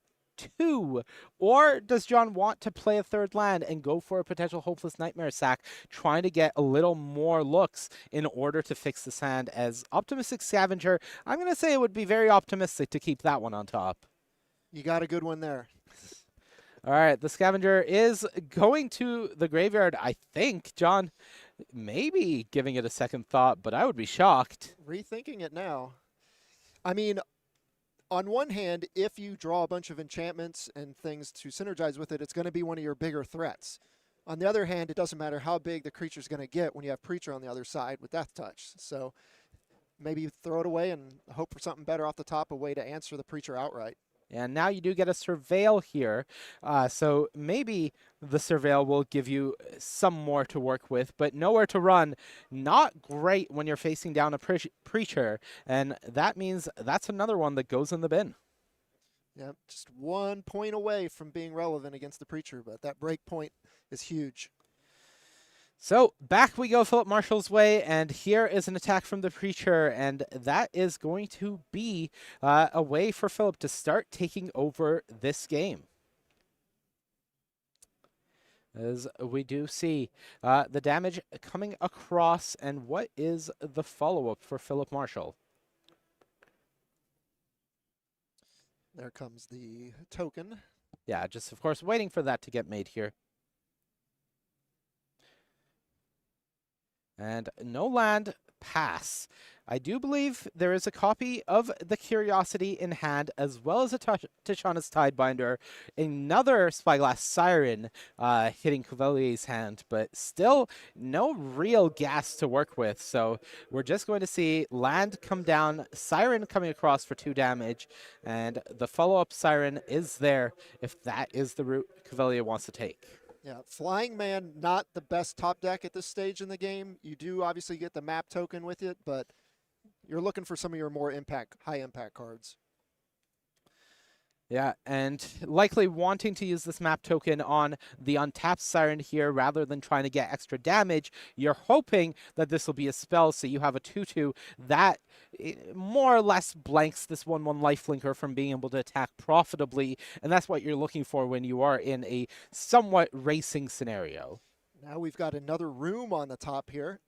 2, or does John want to play a 3rd land and go for a potential Hopeless Nightmare sack, trying to get a little more looks in order to fix this hand? As Optimistic Scavenger, I'm going to say it would be very optimistic to keep that one on top. You got a good one there. All right, the Scavenger is going to the graveyard, I think. John maybe giving it a second thought, but I would be shocked. Rethinking it now. I mean, on one hand, if you draw a bunch of enchantments and things to synergize with it, it's going to be one of your bigger threats. On the other hand, it doesn't matter how big the creature's going to get when you have Preacher on the other side with Death Touch. So maybe throw it away and hope for something better off the top, a way to answer the Preacher outright. And now you do get a Surveil here, so maybe the Surveil will give you some more to work with, but nowhere to run. Not great when you're facing down a Preacher, and that means that's another one that goes in the bin. Yeah, just 1 point away from being relevant against the Preacher, but that break point is huge. So back we go Philip Marshall's way, and here is an attack from the Preacher, and that is going to be a way for Philip to start taking over this game. As we do see the damage coming across, and what is the follow-up for Philip Marshall? There comes the token. Yeah, just of course waiting for that to get made here. And no land, pass. I do believe there is a copy of the Curiosity in hand, as well as a Tachana's Tidebinder, another Spyglass Siren hitting Cavalier's hand, but still no real gas to work with. So we're just going to see land come down, Siren coming across for 2 damage, and the follow-up Siren is there if that is the route Cavalier wants to take. Yeah, Flying Man, not the best top deck at this stage in the game. You do obviously get the map token with it, but you're looking for some of your more high impact cards. Yeah, and likely wanting to use this map token on the untapped Siren here rather than trying to get extra damage. You're hoping that this will be a spell, so you have a 2/2 that more or less blanks this 1/1 lifelinker from being able to attack profitably, and that's what you're looking for when you are in a somewhat racing scenario. Now we've got another room on the top here.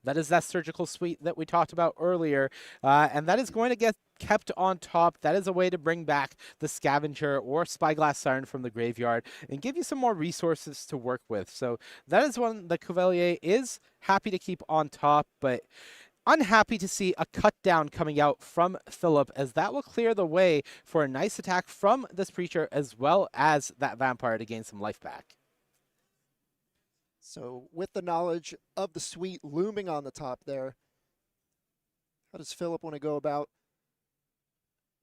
That is that surgical suite that we talked about earlier, and that is going to get kept on top. That is a way to bring back the Scavenger or Spyglass Siren from the graveyard and give you some more resources to work with. So that is one the Cavalier is happy to keep on top, but unhappy to see a cut down coming out from Philip, as that will clear the way for a nice attack from this Preacher as well as that Vampire to gain some life back. So with the knowledge of the suite looming on the top there, how does Philip want to go about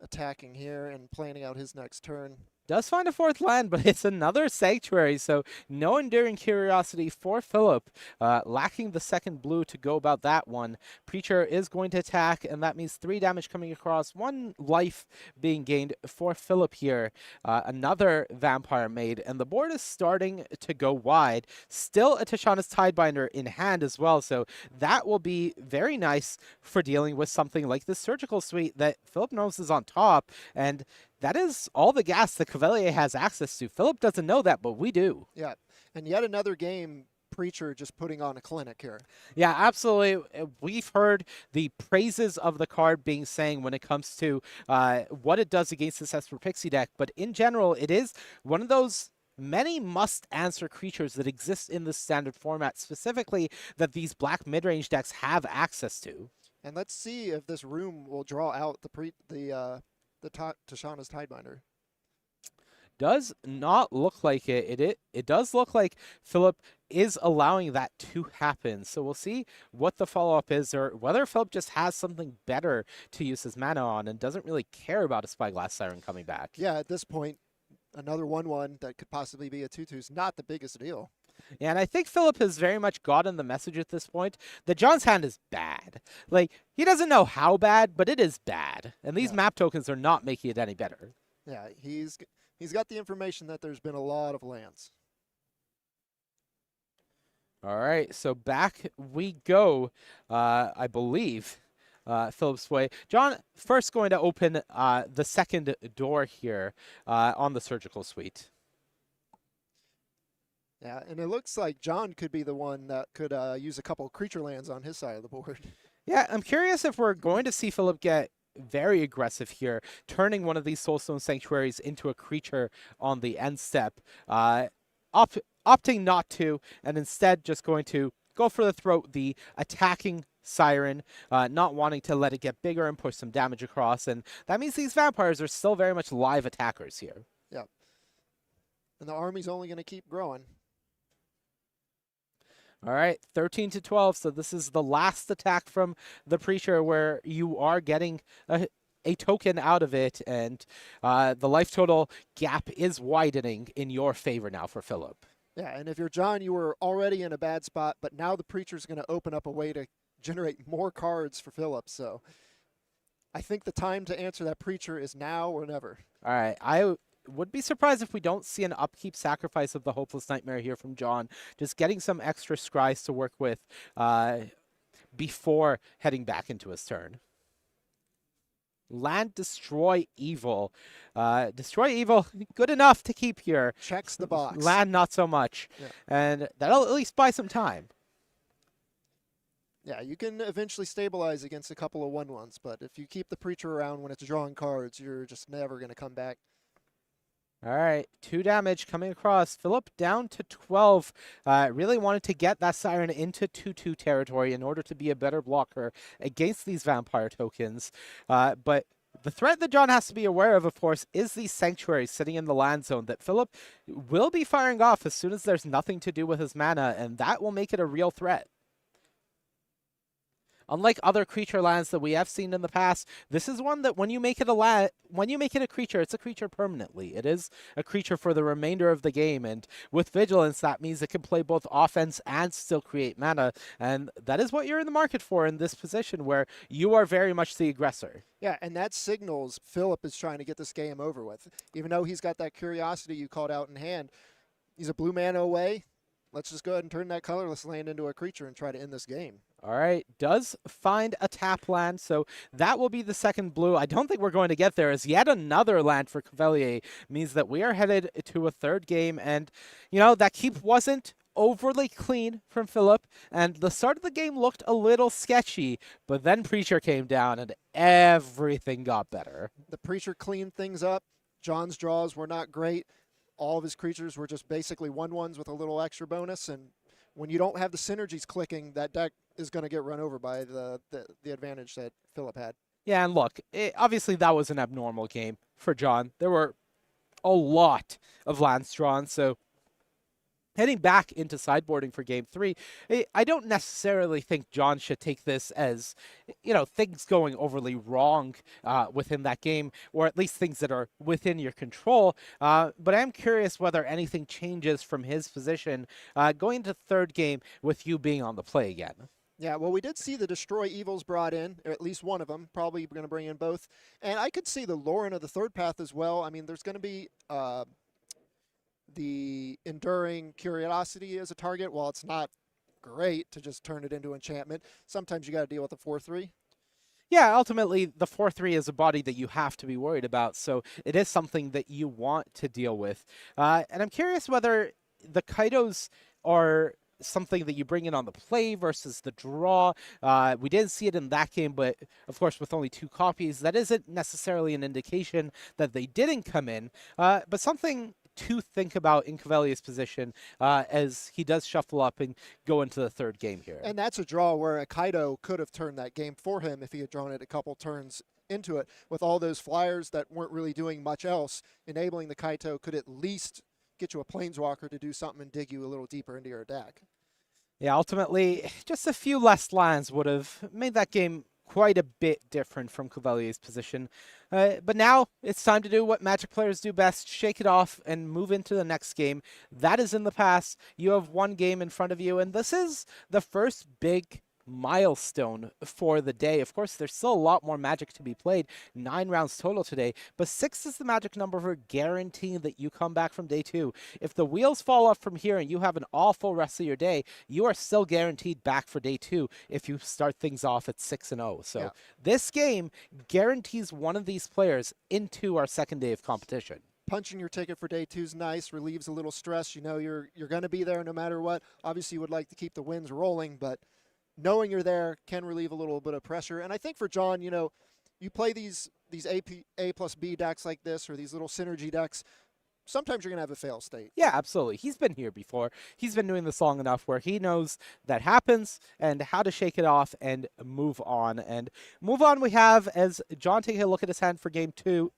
attacking here and planning out his next turn? Does find a fourth land, but it's another Sanctuary, so no Enduring Curiosity for Philip. Lacking the second blue to go about that one. Preacher is going to attack, and that means 3 damage coming across, 1 life being gained for Philip here. Another Vampire made, and the board is starting to go wide. Still a Tishana's Tidebinder in hand as well, so that will be very nice for dealing with something like this Surgical Suite that Philip knows is on top, and that is all the gas the Cavalier has access to. Philip doesn't know that, but we do. Yeah, and yet another game, Preacher just putting on a clinic here. Yeah, absolutely. We've heard the praises of the card being saying when it comes to what it does against this Esper Pixie deck, but in general, it is one of those many must-answer creatures that exist in the standard format, specifically that these black mid-range decks have access to. And let's see if this room will draw out Tishana's Tidebinder. Does not look like it. It does look like Philip is allowing that to happen. So we'll see what the follow-up is, or whether Philip just has something better to use his mana on and doesn't really care about a Spyglass Siren coming back. Yeah, at this point, another 1/1 that could possibly be a 2/2 is not the biggest deal. Yeah, and I think Philip has very much gotten the message at this point that John's hand is bad. Like, he doesn't know how bad, but it is bad. And these map tokens are not making it any better. Yeah, he's got the information that there's been a lot of lands. All right, so back we go, I believe, Philip's way. John first going to open the second door here on the Surgical Suite. Yeah, and it looks like John could be the one that could use a couple creature lands on his side of the board. Yeah, I'm curious if we're going to see Philip get very aggressive here, turning one of these Soulstone Sanctuaries into a creature on the end step. Opting not to, and instead just going to go for the throat, the attacking Siren, not wanting to let it get bigger and push some damage across, and that means these vampires are still very much live attackers here. Yeah. And the army's only going to keep growing. All right, 13 to 12. So this is the last attack from the Preacher where you are getting a token out of it, and the life total gap is widening in your favor now for Philip. Yeah, and if you're John, you were already in a bad spot, but now the Preacher's going to open up a way to generate more cards for Philip. So I think the time to answer that Preacher is now or never. All right, I would be surprised if we don't see an upkeep sacrifice of the Hopeless Nightmare here from John. Just getting some extra scries to work with before heading back into his turn. Land Destroy Evil. Destroy Evil, good enough to keep here. Checks the box. Land, not so much. Yeah. And that'll at least buy some time. Yeah, you can eventually stabilize against a couple of 1/1s, but if you keep the Preacher around when it's drawing cards, you're just never going to come back. All right, 2 damage coming across. Philip down to 12. Really wanted to get that Siren into 2/2 territory in order to be a better blocker against these vampire tokens. But the threat that John has to be aware of course, is these sanctuaries sitting in the land zone that Philip will be firing off as soon as there's nothing to do with his mana, and that will make it a real threat. Unlike other creature lands that we have seen in the past, this is one that when you make it a creature, it's a creature permanently. It is a creature for the remainder of the game, and with Vigilance, that means it can play both offense and still create mana, and that is what you're in the market for in this position, where you are very much the aggressor. Yeah, and that signals Philip is trying to get this game over with. Even though he's got that curiosity you called out in hand, he's a blue mana away. Let's just go ahead and turn that colorless land into a creature and try to end this game. All right, does find a tap land, so that will be the second blue. I don't think we're going to get there, as yet another land for Cavalier means that we are headed to a third game, and, you know, that keep wasn't overly clean from Philip, and the start of the game looked a little sketchy, but then Preacher came down and everything got better. The Preacher cleaned things up. John's draws were not great. All of his creatures were just basically 1/1s with a little extra bonus, and when you don't have the synergies clicking, that deck is going to get run over by the advantage that Philip had. Yeah, and look, obviously that was an abnormal game for John. There were a lot of lands drawn, so heading back into sideboarding for game 3, I don't necessarily think John should take this as, you know, things going overly wrong within that game, or at least things that are within your control. But I'm curious whether anything changes from his position going into third game with you being on the play again. Yeah, well, we did see the Destroy Evils brought in, or at least one of them. Probably going to bring in both. And I could see the Lauren of the third path as well. I mean, there's going to be the Enduring Curiosity as a target. While it's not great to just turn it into enchantment, sometimes you got to deal with the 4/3. Yeah, ultimately, the 4/3 is a body that you have to be worried about, so it is something that you want to deal with. And I'm curious whether the Kaitos are something that you bring in on the play versus the draw. We didn't see it in that game, but of course with only 2 copies, that isn't necessarily an indication that they didn't come in, but something to think about in Cavalier's position as he does shuffle up and go into the third game here. And that's a draw where a Kaido could have turned that game for him if he had drawn it a couple turns into it. With all those flyers that weren't really doing much else, enabling the Kaito could at least get you a Planeswalker to do something and dig you a little deeper into your deck. Yeah, ultimately, just a few less lands would have made that game quite a bit different from Cavalier's position. But now it's time to do what Magic players do best, shake it off and move into the next game. That is in the past. You have one game in front of you, and this is the first big milestone for the day. Of course, there's still a lot more Magic to be played, 9 rounds total today, but 6 is the magic number for guaranteeing that you come back from day 2. If the wheels fall off from here and you have an awful rest of your day, you are still guaranteed back for day 2 if you start things off at 6-0. So yeah, this game guarantees one of these players into our second day of competition. Punching your ticket for day 2 is nice, relieves a little stress. You know you're going to be there no matter what. Obviously, you would like to keep the wins rolling, but knowing you're there can relieve a little bit of pressure. And I think for John, you know, you play these A plus B decks like this, or these little synergy decks, sometimes you're going to have a fail state. Yeah, absolutely. He's been here before. He's been doing this long enough where he knows that happens and how to shake it off and move on. And move on we have as John taking a look at his hand for game 3,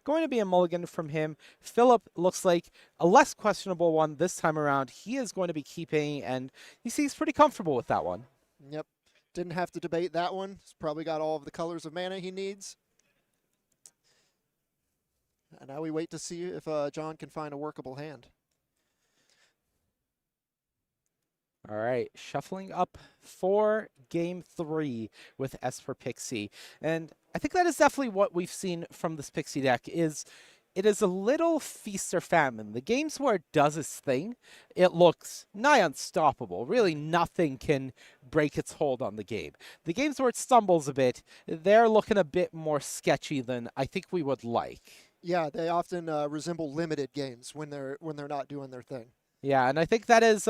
going to be a mulligan from him. Philip looks like a less questionable one this time around. He is going to be keeping, and he seems pretty comfortable with that one. Yep. Didn't have to debate that one. He's probably got all of the colors of mana he needs. And now we wait to see if John can find a workable hand. All right, shuffling up for game 3 with Esper Pixie. And I think that is definitely what we've seen from this Pixie deck is it is a little feast or famine. The games where it does its thing, it looks nigh unstoppable. Really nothing can break its hold on the game. The games where it stumbles a bit, they're looking a bit more sketchy than I think we would like. Yeah, they often resemble limited games when they're not doing their thing. Yeah, and I think that is,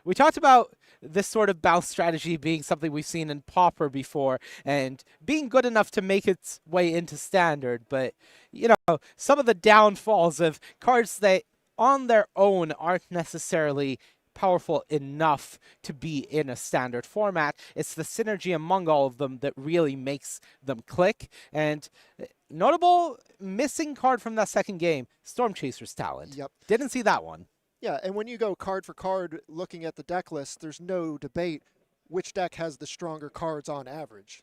we talked about this sort of bounce strategy being something we've seen in Pauper before, and being good enough to make its way into Standard, but, you know, some of the downfalls of cards that on their own aren't necessarily powerful enough to be in a Standard format. It's the synergy among all of them that really makes them click, and notable missing card from that second game, Storm Chaser's Talent. Yep. Didn't see that one. Yeah, and when you go card for card looking at the deck list, there's no debate which deck has the stronger cards on average.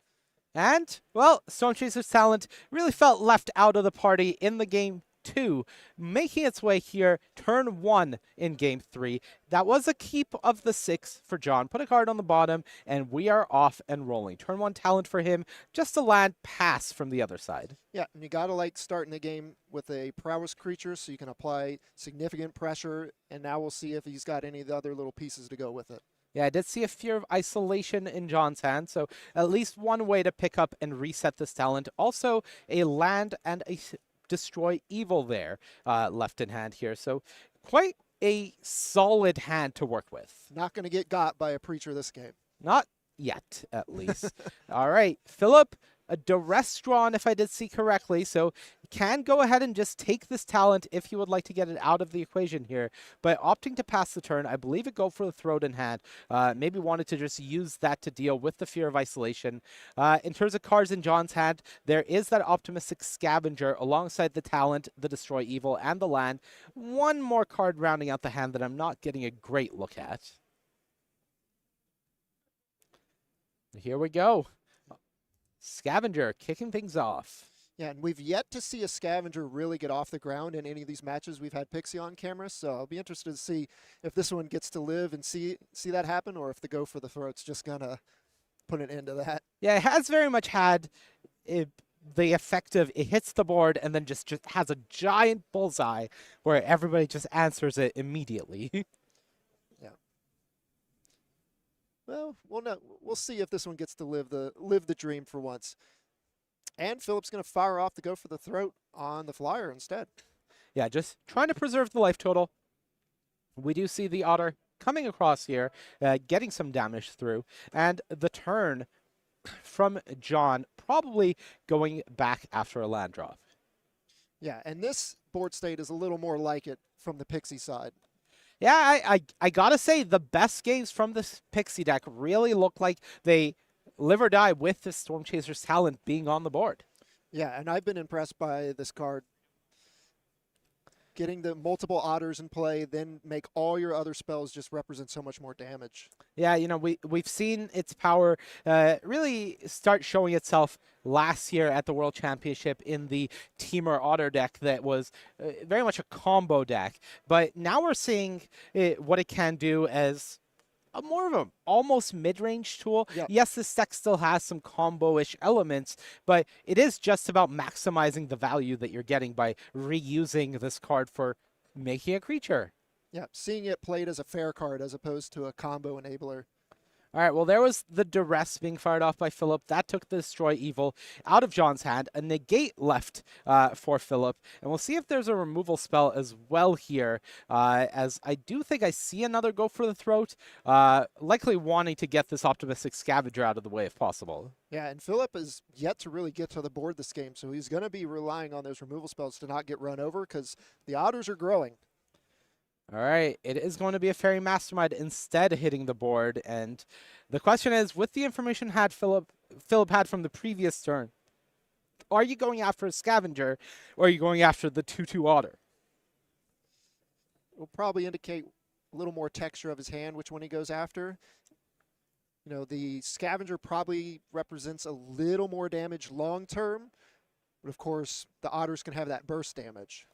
And, well, Storm Chaser's talent really felt left out of the party in the game 2, making its way here turn 1 in game 3. That was a keep of the 6 for John. Put a card on the bottom, and we are off and rolling. Turn 1 talent for him, just a land pass from the other side. Yeah, and you got to like starting the game with a prowess creature so you can apply significant pressure, and now we'll see if he's got any of the other little pieces to go with it. Yeah, I did see a Fear of Isolation in John's hand, so at least one way to pick up and reset this talent. Also, a land and a Destroy Evil there left in hand here, so quite a solid hand to work with. Not going to get got by a Preacher this game. Not yet, at least. All right, Philip, a duress drawn if I did see correctly, so can go ahead and just take this talent if you would like to get it out of the equation here. But opting to pass the turn, I believe it go for the throat in hand. Maybe wanted to just use that to deal with the Fear of Isolation. In terms of cards in John's hand, there is that Optimistic Scavenger alongside the talent, the Destroy Evil, and the land. One more card rounding out the hand that I'm not getting a great look at. Here we go. Scavenger kicking things off. Yeah, and we've yet to see a Scavenger really get off the ground in any of these matches we've had Pixie on camera, so I'll be interested to see if this one gets to live and see that happen, or if the go for the throat's just gonna put an end to that. Yeah, it has very much had the effect of it hits the board and then just has a giant bullseye where everybody just answers it immediately. Yeah. Well, we'll see if this one gets to live the dream for once. And Philip's going to fire off to go for the throat on the flyer instead. Yeah, just trying to preserve the life total. We do see the Otter coming across here, getting some damage through, and the turn from John probably going back after a land drop. Yeah, and this board state is a little more like it from the Pixie side. Yeah, I gotta say, the best games from this Pixie deck really look like they live or die with the Storm Chaser's talent being on the board. Yeah, and I've been impressed by this card. Getting the multiple Otters in play, then make all your other spells just represent so much more damage. Yeah, you know, we've seen its power really start showing itself last year at the World Championship in the Teamer Otter deck that was very much a combo deck. But now we're seeing what it can do as more of an almost mid-range tool. Yep. Yes, this deck still has some combo-ish elements, but it is just about maximizing the value that you're getting by reusing this card for making a creature. Yeah, seeing it played as a fair card as opposed to a combo enabler. All right, well, there was the duress being fired off by Philip. That took the Destroy Evil out of John's hand. A negate left for Philip. And we'll see if there's a removal spell as well here, as I do think I see another go for the throat, likely wanting to get this Optimistic Scavenger out of the way if possible. Yeah, and Philip is yet to really get to the board this game, so he's going to be relying on those removal spells to not get run over because the Otters are growing. All right, it is going to be a Fairy Mastermind instead hitting the board. And the question is, with the information Philip had from the previous turn, are you going after a Scavenger or are you going after the 2/2 Otter? Will probably indicate a little more texture of his hand, which one he goes after. You know, the Scavenger probably represents a little more damage long term, but of course, the Otters can have that burst damage.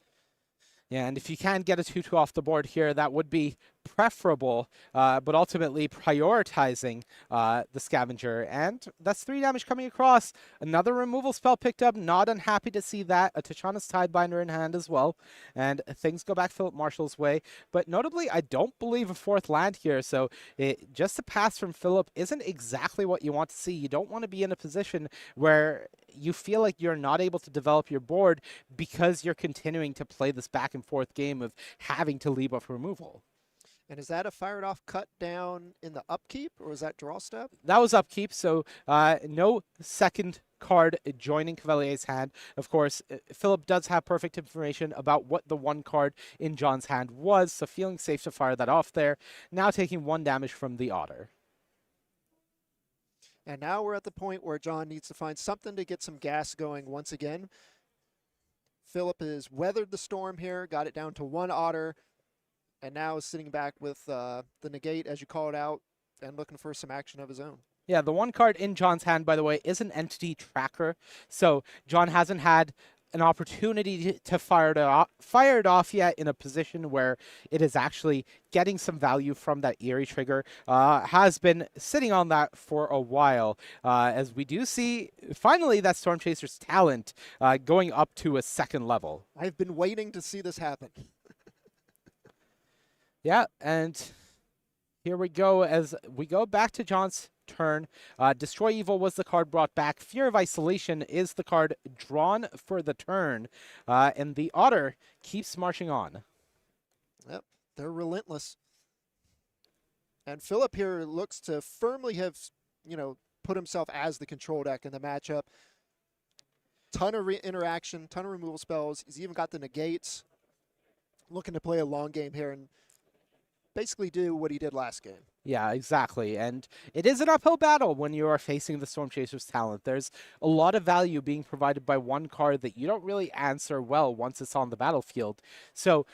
Yeah, and if you can get a 2/2 off the board here, that would be preferable, but ultimately prioritizing the Scavenger. And that's 3 damage coming across. Another removal spell picked up. Not unhappy to see that. A Tachana's Tidebinder in hand as well. And things go back Philip Marshall's way. But notably, I don't believe a 4th land here. So just a pass from Philip isn't exactly what you want to see. You don't want to be in a position where you feel like you're not able to develop your board because you're continuing to play this back and forth game of having to leave off removal. And is that a fired off cut down in the upkeep, or is that draw step? That was upkeep, so no second card joining Cavalier's hand. Of course, Philip does have perfect information about what the 1 card in John's hand was, so feeling safe to fire that off there. Now taking 1 damage from the Otter. And now we're at the point where John needs to find something to get some gas going once again. Philip has weathered the storm here, got it down to 1 Otter, and now is sitting back with the negate, as you call it out, and looking for some action of his own. Yeah, the one card in John's hand, by the way, is an entity tracker. So John hasn't had an opportunity to fire it off yet in a position where it is actually getting some value from that Eerie trigger. Has been sitting on that for a while, as we do see finally that Storm Chaser's talent going up to a second level. I've been waiting to see this happen. Yeah, and here we go as we go back to John's turn. Destroy Evil was the card brought back. Fear of Isolation is the card drawn for the turn. And the Otter keeps marching on. Yep, they're relentless. And Philip here looks to firmly have, put himself as the control deck in the matchup. Ton of interaction, ton of removal spells. He's even got the negates. Looking to play a long game here and basically do what he did last game. Yeah, exactly. And it is an uphill battle when you are facing the Storm Chaser's talent. There's a lot of value being provided by one card that you don't really answer well once it's on the battlefield. So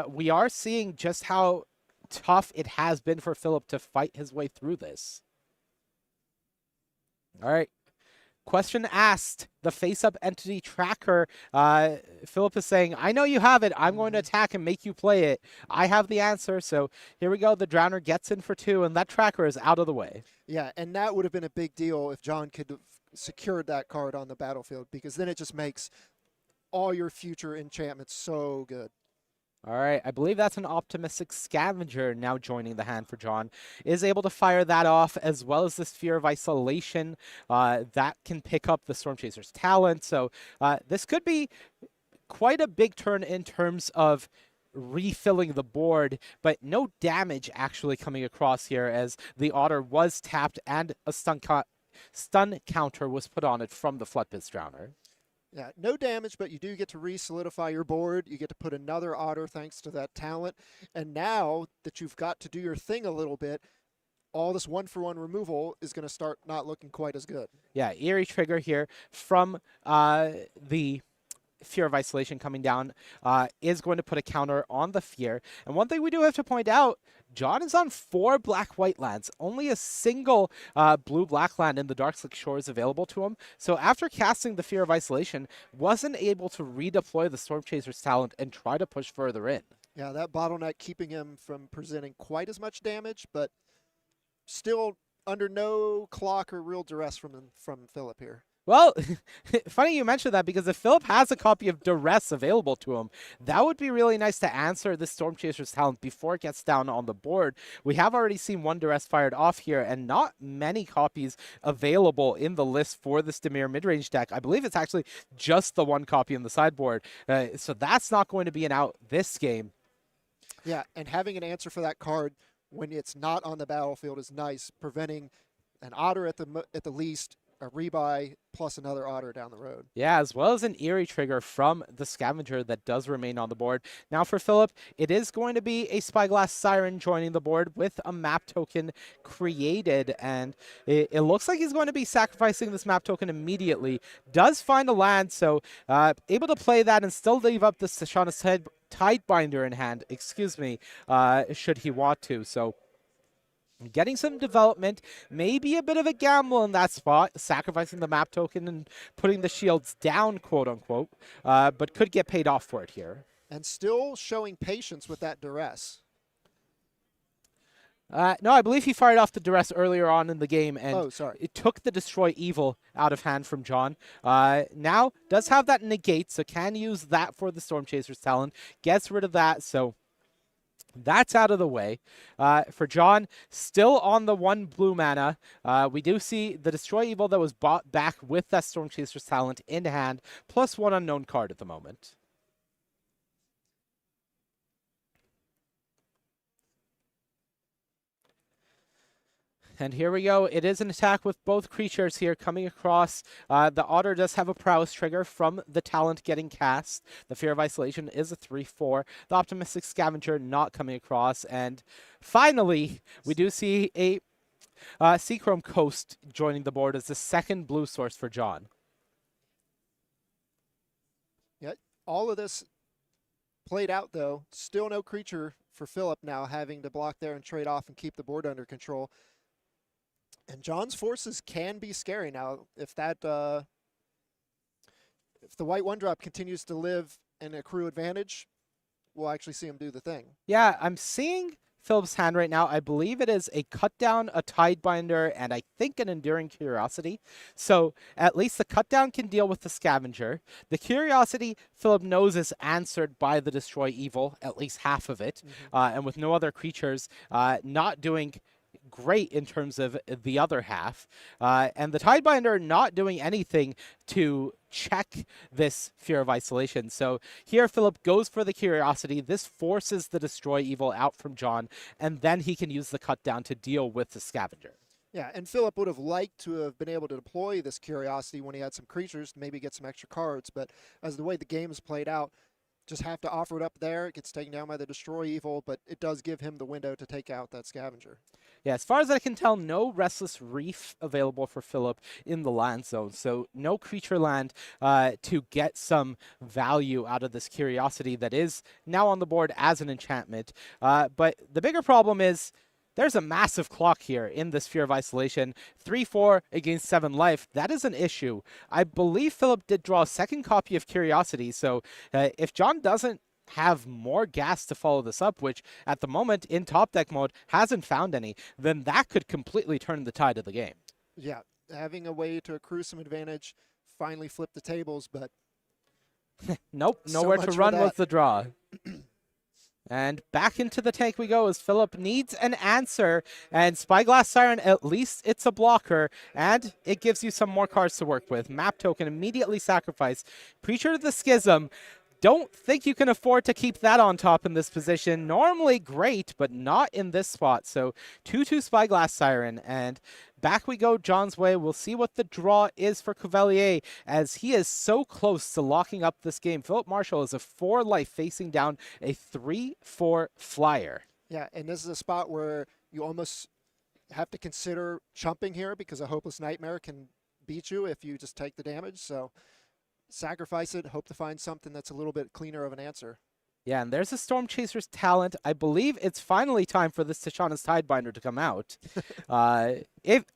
we are seeing just how tough it has been for Philip to fight his way through this. All right. Question asked, the face-up entity tracker. Philip is saying, I know you have it. I'm going to attack and make you play it. I have the answer. So here we go. The Drowner gets in for 2, and that tracker is out of the way. Yeah, and that would have been a big deal if John could have secured that card on the battlefield, because then it just makes all your future enchantments so good. All right, I believe that's an Optimistic Scavenger now joining the hand for John. Is able to fire that off, as well as this Fear of Isolation. That can pick up the Storm Chaser's talent. So this could be quite a big turn in terms of refilling the board, but no damage actually coming across here, as the Otter was tapped and a stun counter was put on it from the Floodpits Drowner. Yeah, no damage, but you do get to re-solidify your board. You get to put another Otter thanks to that talent. And now that you've got to do your thing a little bit, all this one-for-one removal is going to start not looking quite as good. Yeah, Eerie trigger here from the Fear of Isolation coming down is going to put a counter on the Fear. And one thing we do have to point out, John is on 4 black-white lands. Only a single blue-black land in the Darkslick Shores available to him. So after casting the Fear of Isolation, wasn't able to redeploy the Storm Chaser's talent and try to push further in. Yeah, that bottleneck keeping him from presenting quite as much damage, but still under no clock or real duress from Philip here. Well, funny you mentioned that, because if Philip has a copy of Duress available to him, that would be really nice to answer the Storm Chaser's talent before it gets down on the board. We have already seen 1 Duress fired off here, and not many copies available in the list for this Dimir midrange deck. I believe it's actually just the 1 copy in the sideboard, so that's not going to be an out this game. Yeah, and having an answer for that card when it's not on the battlefield is nice, preventing an Otter at the least, a rebuy, plus another Otter down the road. Yeah, as well as an Eerie trigger from the Scavenger that does remain on the board. Now for Philip, it is going to be a Spyglass Siren joining the board with a map token created, and it looks like he's going to be sacrificing this map token immediately. Does find a land, so able to play that and still leave up the Sashana's Tidebinder in hand, should he want to. So getting some development, maybe a bit of a gamble in that spot, sacrificing the map token and putting the shields down, quote-unquote, but could get paid off for it here. And still showing patience with that Duress. No, I believe he fired off the Duress earlier on in the game, and it took the Destroy Evil out of hand from John. Now, does have that negate, so can use that for the Storm Chaser's talent. Gets rid of that, so that's out of the way. For John, still on the 1 blue mana. We do see the Destroy Evil that was bought back with that Storm Chaser's talent in hand, plus 1 unknown card at the moment. And here we go. It is an attack with both creatures here coming across. The Otter does have a Prowess trigger from the talent getting cast. The Fear of Isolation is a 3/4. The Optimistic Scavenger not coming across. And finally, we do see a Seachrome Coast joining the board as the 2nd blue source for John. Yeah, all of this played out, though. Still no creature for Philip now, having to block there and trade off and keep the board under control. And John's forces can be scary now. If the white 1-drop continues to live and accrue advantage, we'll actually see him do the thing. Yeah, I'm seeing Philip's hand right now. I believe it is a cut down, a Tidebinder, and I think an Enduring Curiosity. So at least the cut down can deal with the Scavenger. The Curiosity, Philip knows, is answered by the Destroy Evil, at least half of it. And with no other creatures, not doing great in terms of the other half. And the Tidebinder not doing anything to check this Fear of Isolation. So here Philip goes for the Curiosity. This forces the Destroy Evil out from John, and then he can use the cut down to deal with the Scavenger. Yeah, and Philip would have liked to have been able to deploy this Curiosity when he had some creatures, maybe get some extra cards, but as the way the game is played out, just have to offer it up there. It gets taken down by the Destroy Evil, but it does give him the window to take out that Scavenger. Yeah, as far as I can tell, no Restless Reef available for Philip in the land zone. So no creature land to get some value out of this Curiosity that is now on the board as an enchantment. But the bigger problem is there's a massive clock here in this Fear of Isolation. 3-4 against 7 life. That is an issue. I believe Philip did draw a second copy of Curiosity. So if John doesn't have more gas to follow this up, which at the moment in top deck mode hasn't found any, then that could completely turn the tide of the game. Yeah, having a way to accrue some advantage, finally flip the tables, but nope, nowhere to run with the draw. And back into the tank we go as Philip needs an answer. And Spyglass Siren, at least it's a blocker, and it gives you some more cards to work with. Map token immediately sacrificed. Preacher of the Schism. Don't think you can afford to keep that on top in this position. Normally great, but not in this spot. So 2-2 Spyglass Siren, and back we go John's way. We'll see what the draw is for Cavalier, as he is so close to locking up this game. Philip Marshall is a 4 life facing down a 3-4 flyer. Yeah, and this is a spot where you almost have to consider chumping here, because a Hopeless Nightmare can beat you if you just take the damage. So sacrifice it, hope to find something that's a little bit cleaner of an answer. Yeah, and there's a Storm Chaser's talent. I believe it's finally time for this Tishana's Tidebinder to come out.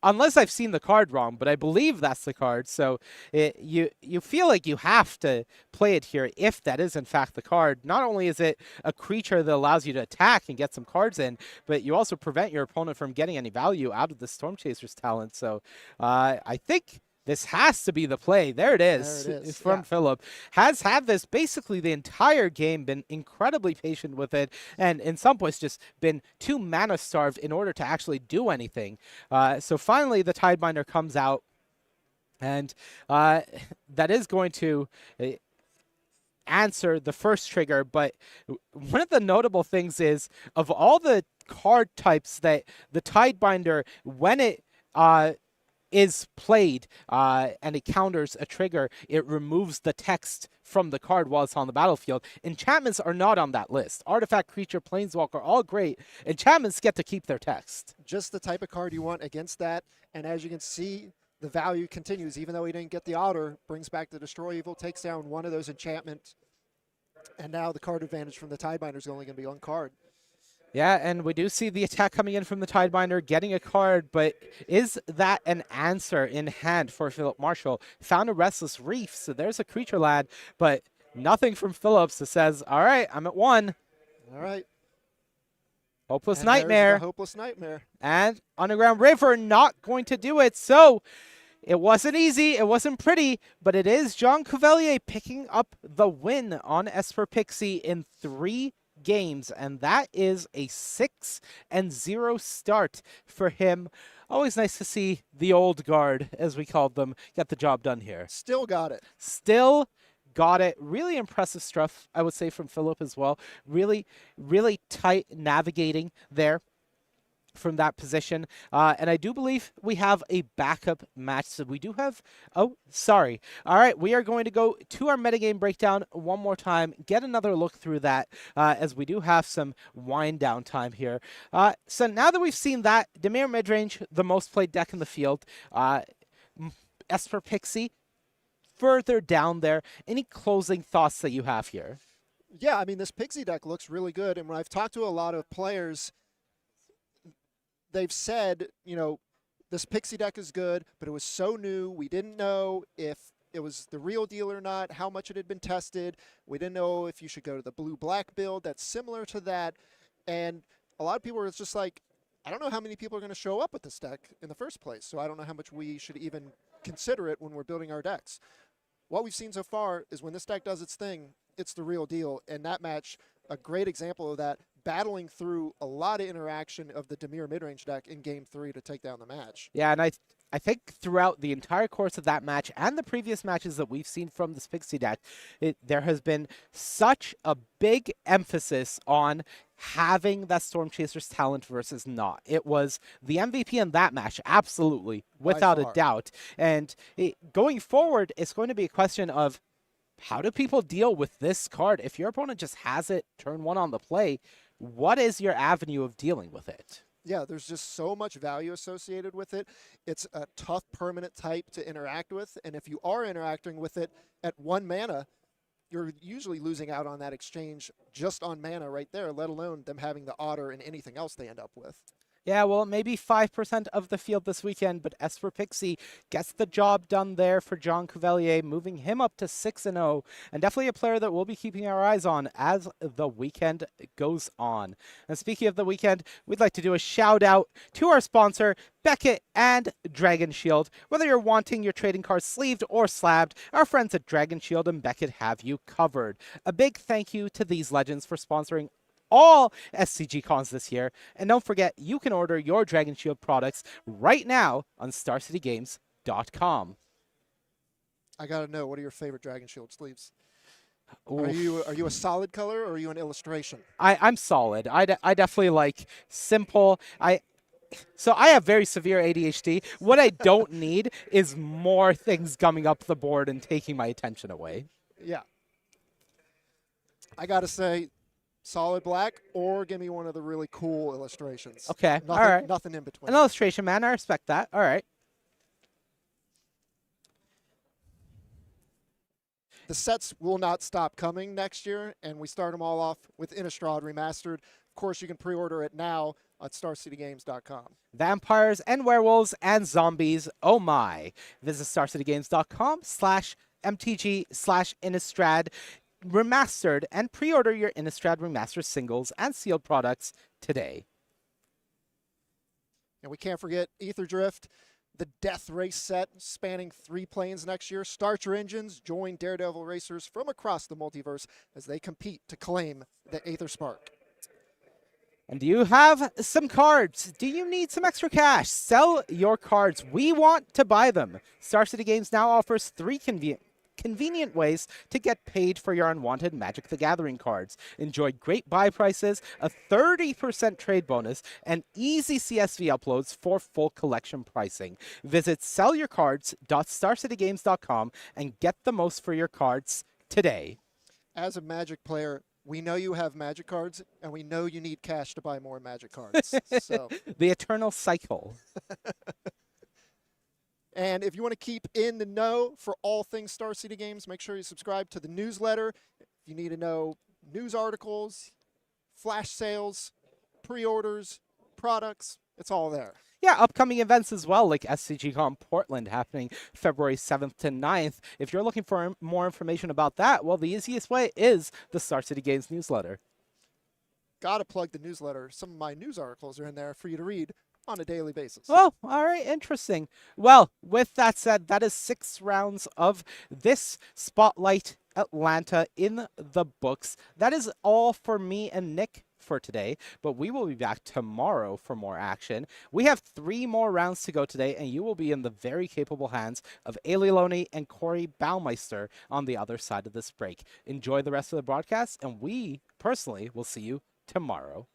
Unless I've seen the card wrong, but I believe that's the card. So you feel like you have to play it here if that is in fact the card. Not only is it a creature that allows you to attack and get some cards in, but you also prevent your opponent from getting any value out of the Storm Chaser's talent. So I think this has to be the play. There it is, from Philip. Has had this basically the entire game, been incredibly patient with it, and in some points just been too mana starved in order to actually do anything. So finally the Tidebinder comes out, and that is going to answer the first trigger. But one of the notable things is, of all the card types that the Tidebinder, when it is played and it counters a trigger, it removes the text from the card while it's on the battlefield. Enchantments are not on that list. Artifact, creature, planeswalker, all great. Enchantments get to keep their text. Just the type of card you want against that. And as you can see, the value continues. Even though he didn't get the Otter, brings back the Destroy Evil, takes down one of those enchantments. And now the card advantage from the Tidebinder is only going to be one card. Yeah, and we do see the attack coming in from the Tidebinder, getting a card, but is that an answer in hand for Philip Marshall? Found a Restless Reef, so there's a creature lad, but nothing from Phillips that says, all right, I'm at 1. All right. Hopeless Nightmare. Hopeless Nightmare. And Underground River not going to do it, so it wasn't easy, it wasn't pretty, but it is John Cavalier picking up the win on Esper Pixie in 3 games, and that is a 6-0 start for him. Always nice to see the old guard, as we called them, get the job done here. Still got it. Still got it. Really impressive stuff, I would say, from Philip as well. Really, really tight navigating there from that position. And I do believe we have a backup match. So we do have... Oh, sorry. All right, we are going to go to our metagame breakdown one more time, get another look through that, as we do have some wind down time here. So now that we've seen that, Dimir Midrange, the most played deck in the field, Esper Pixie, further down there. Any closing thoughts that you have here? Yeah, I mean, this Pixie deck looks really good. And when I've talked to a lot of players, they've said, you know, this Pixie deck is good, but it was so new. We didn't know if it was the real deal or not, how much it had been tested. We didn't know if you should go to the blue-black build that's similar to that. And a lot of people were just like, I don't know how many people are going to show up with this deck in the first place, so I don't know how much we should even consider it when we're building our decks. What we've seen so far is when this deck does its thing, it's the real deal. And that match, a great example of that, battling through a lot of interaction of the Dimir midrange deck in Game 3 to take down the match. Yeah, and I think throughout the entire course of that match and the previous matches that we've seen from this Pixie deck, there has been such a big emphasis on having that Storm Chaser's talent versus not. It was the MVP in that match, absolutely, without a doubt. And going forward, it's going to be a question of how do people deal with this card? If your opponent just has it turn one on the play, what is your avenue of dealing with it? Yeah, there's just so much value associated with it. It's a tough permanent type to interact with, and if you are interacting with it at 1 mana, you're usually losing out on that exchange just on mana right there, let alone them having the otter and anything else they end up with. Yeah, well, maybe 5% of the field this weekend, but Esper Pixie gets the job done there for John Cavalier, moving him up to 6-0, and definitely a player that we'll be keeping our eyes on as the weekend goes on. And speaking of the weekend, we'd like to do a shout out to our sponsor, Beckett and Dragon Shield. Whether you're wanting your trading cards sleeved or slabbed, our friends at Dragon Shield and Beckett have you covered. A big thank you to these legends for sponsoring all SCG cons this year. And don't forget, you can order your Dragon Shield products right now on StarCityGames.com. I gotta know, what are your favorite Dragon Shield sleeves? Oof. Are you a solid color or are you an illustration? I'm solid. I definitely like simple. So I have very severe ADHD. What I don't need is more things gumming up the board and taking my attention away. Yeah. I gotta say, solid black, or give me one of the really cool illustrations. Okay, Nothing, all right. Nothing in between. An illustration, man. I respect that. All right. The sets will not stop coming next year, and we start them all off with Innistrad Remastered. Of course, you can pre-order it now at StarCityGames.com. Vampires and werewolves and zombies, oh my. Visit StarCityGames.com/MTG/Innistrad Remastered and pre-order your Innistrad Remastered singles and sealed products today. And we can't forget Ether Drift, the Death Race set spanning 3 planes next year. Start your engines, join Daredevil racers from across the multiverse as they compete to claim the Aether Spark. And do you have some cards? Do you need some extra cash? Sell your cards. We want to buy them. Star City Games now offers 3 convenient ways to get paid for your unwanted Magic the Gathering cards. Enjoy great buy prices, a 30% trade bonus, and easy CSV uploads for full collection pricing. Visit sellyourcards.starcitygames.com and get the most for your cards today. As a Magic player, we know you have Magic cards, and we know you need cash to buy more Magic cards. So the eternal cycle. And if you want to keep in the know for all things Star City Games, make sure you subscribe to the newsletter. If you need to know news articles, flash sales, pre-orders, products, it's all there. Yeah, upcoming events as well, like SCGCon Portland happening February 7th to 9th. If you're looking for more information about that, well, the easiest way is the Star City Games newsletter. Gotta plug the newsletter. Some of my news articles are in there for you to read on a daily basis. Oh, all right, interesting. Well, with that said, that is 6 rounds of this Spotlight Atlanta in the books. That is all for me and Nick for today, but we will be back tomorrow for more action. We have 3 more rounds to go today, and you will be in the very capable hands of Ailey Loney and Corey Baumeister on the other side of this break. Enjoy the rest of the broadcast, and we personally will see you tomorrow.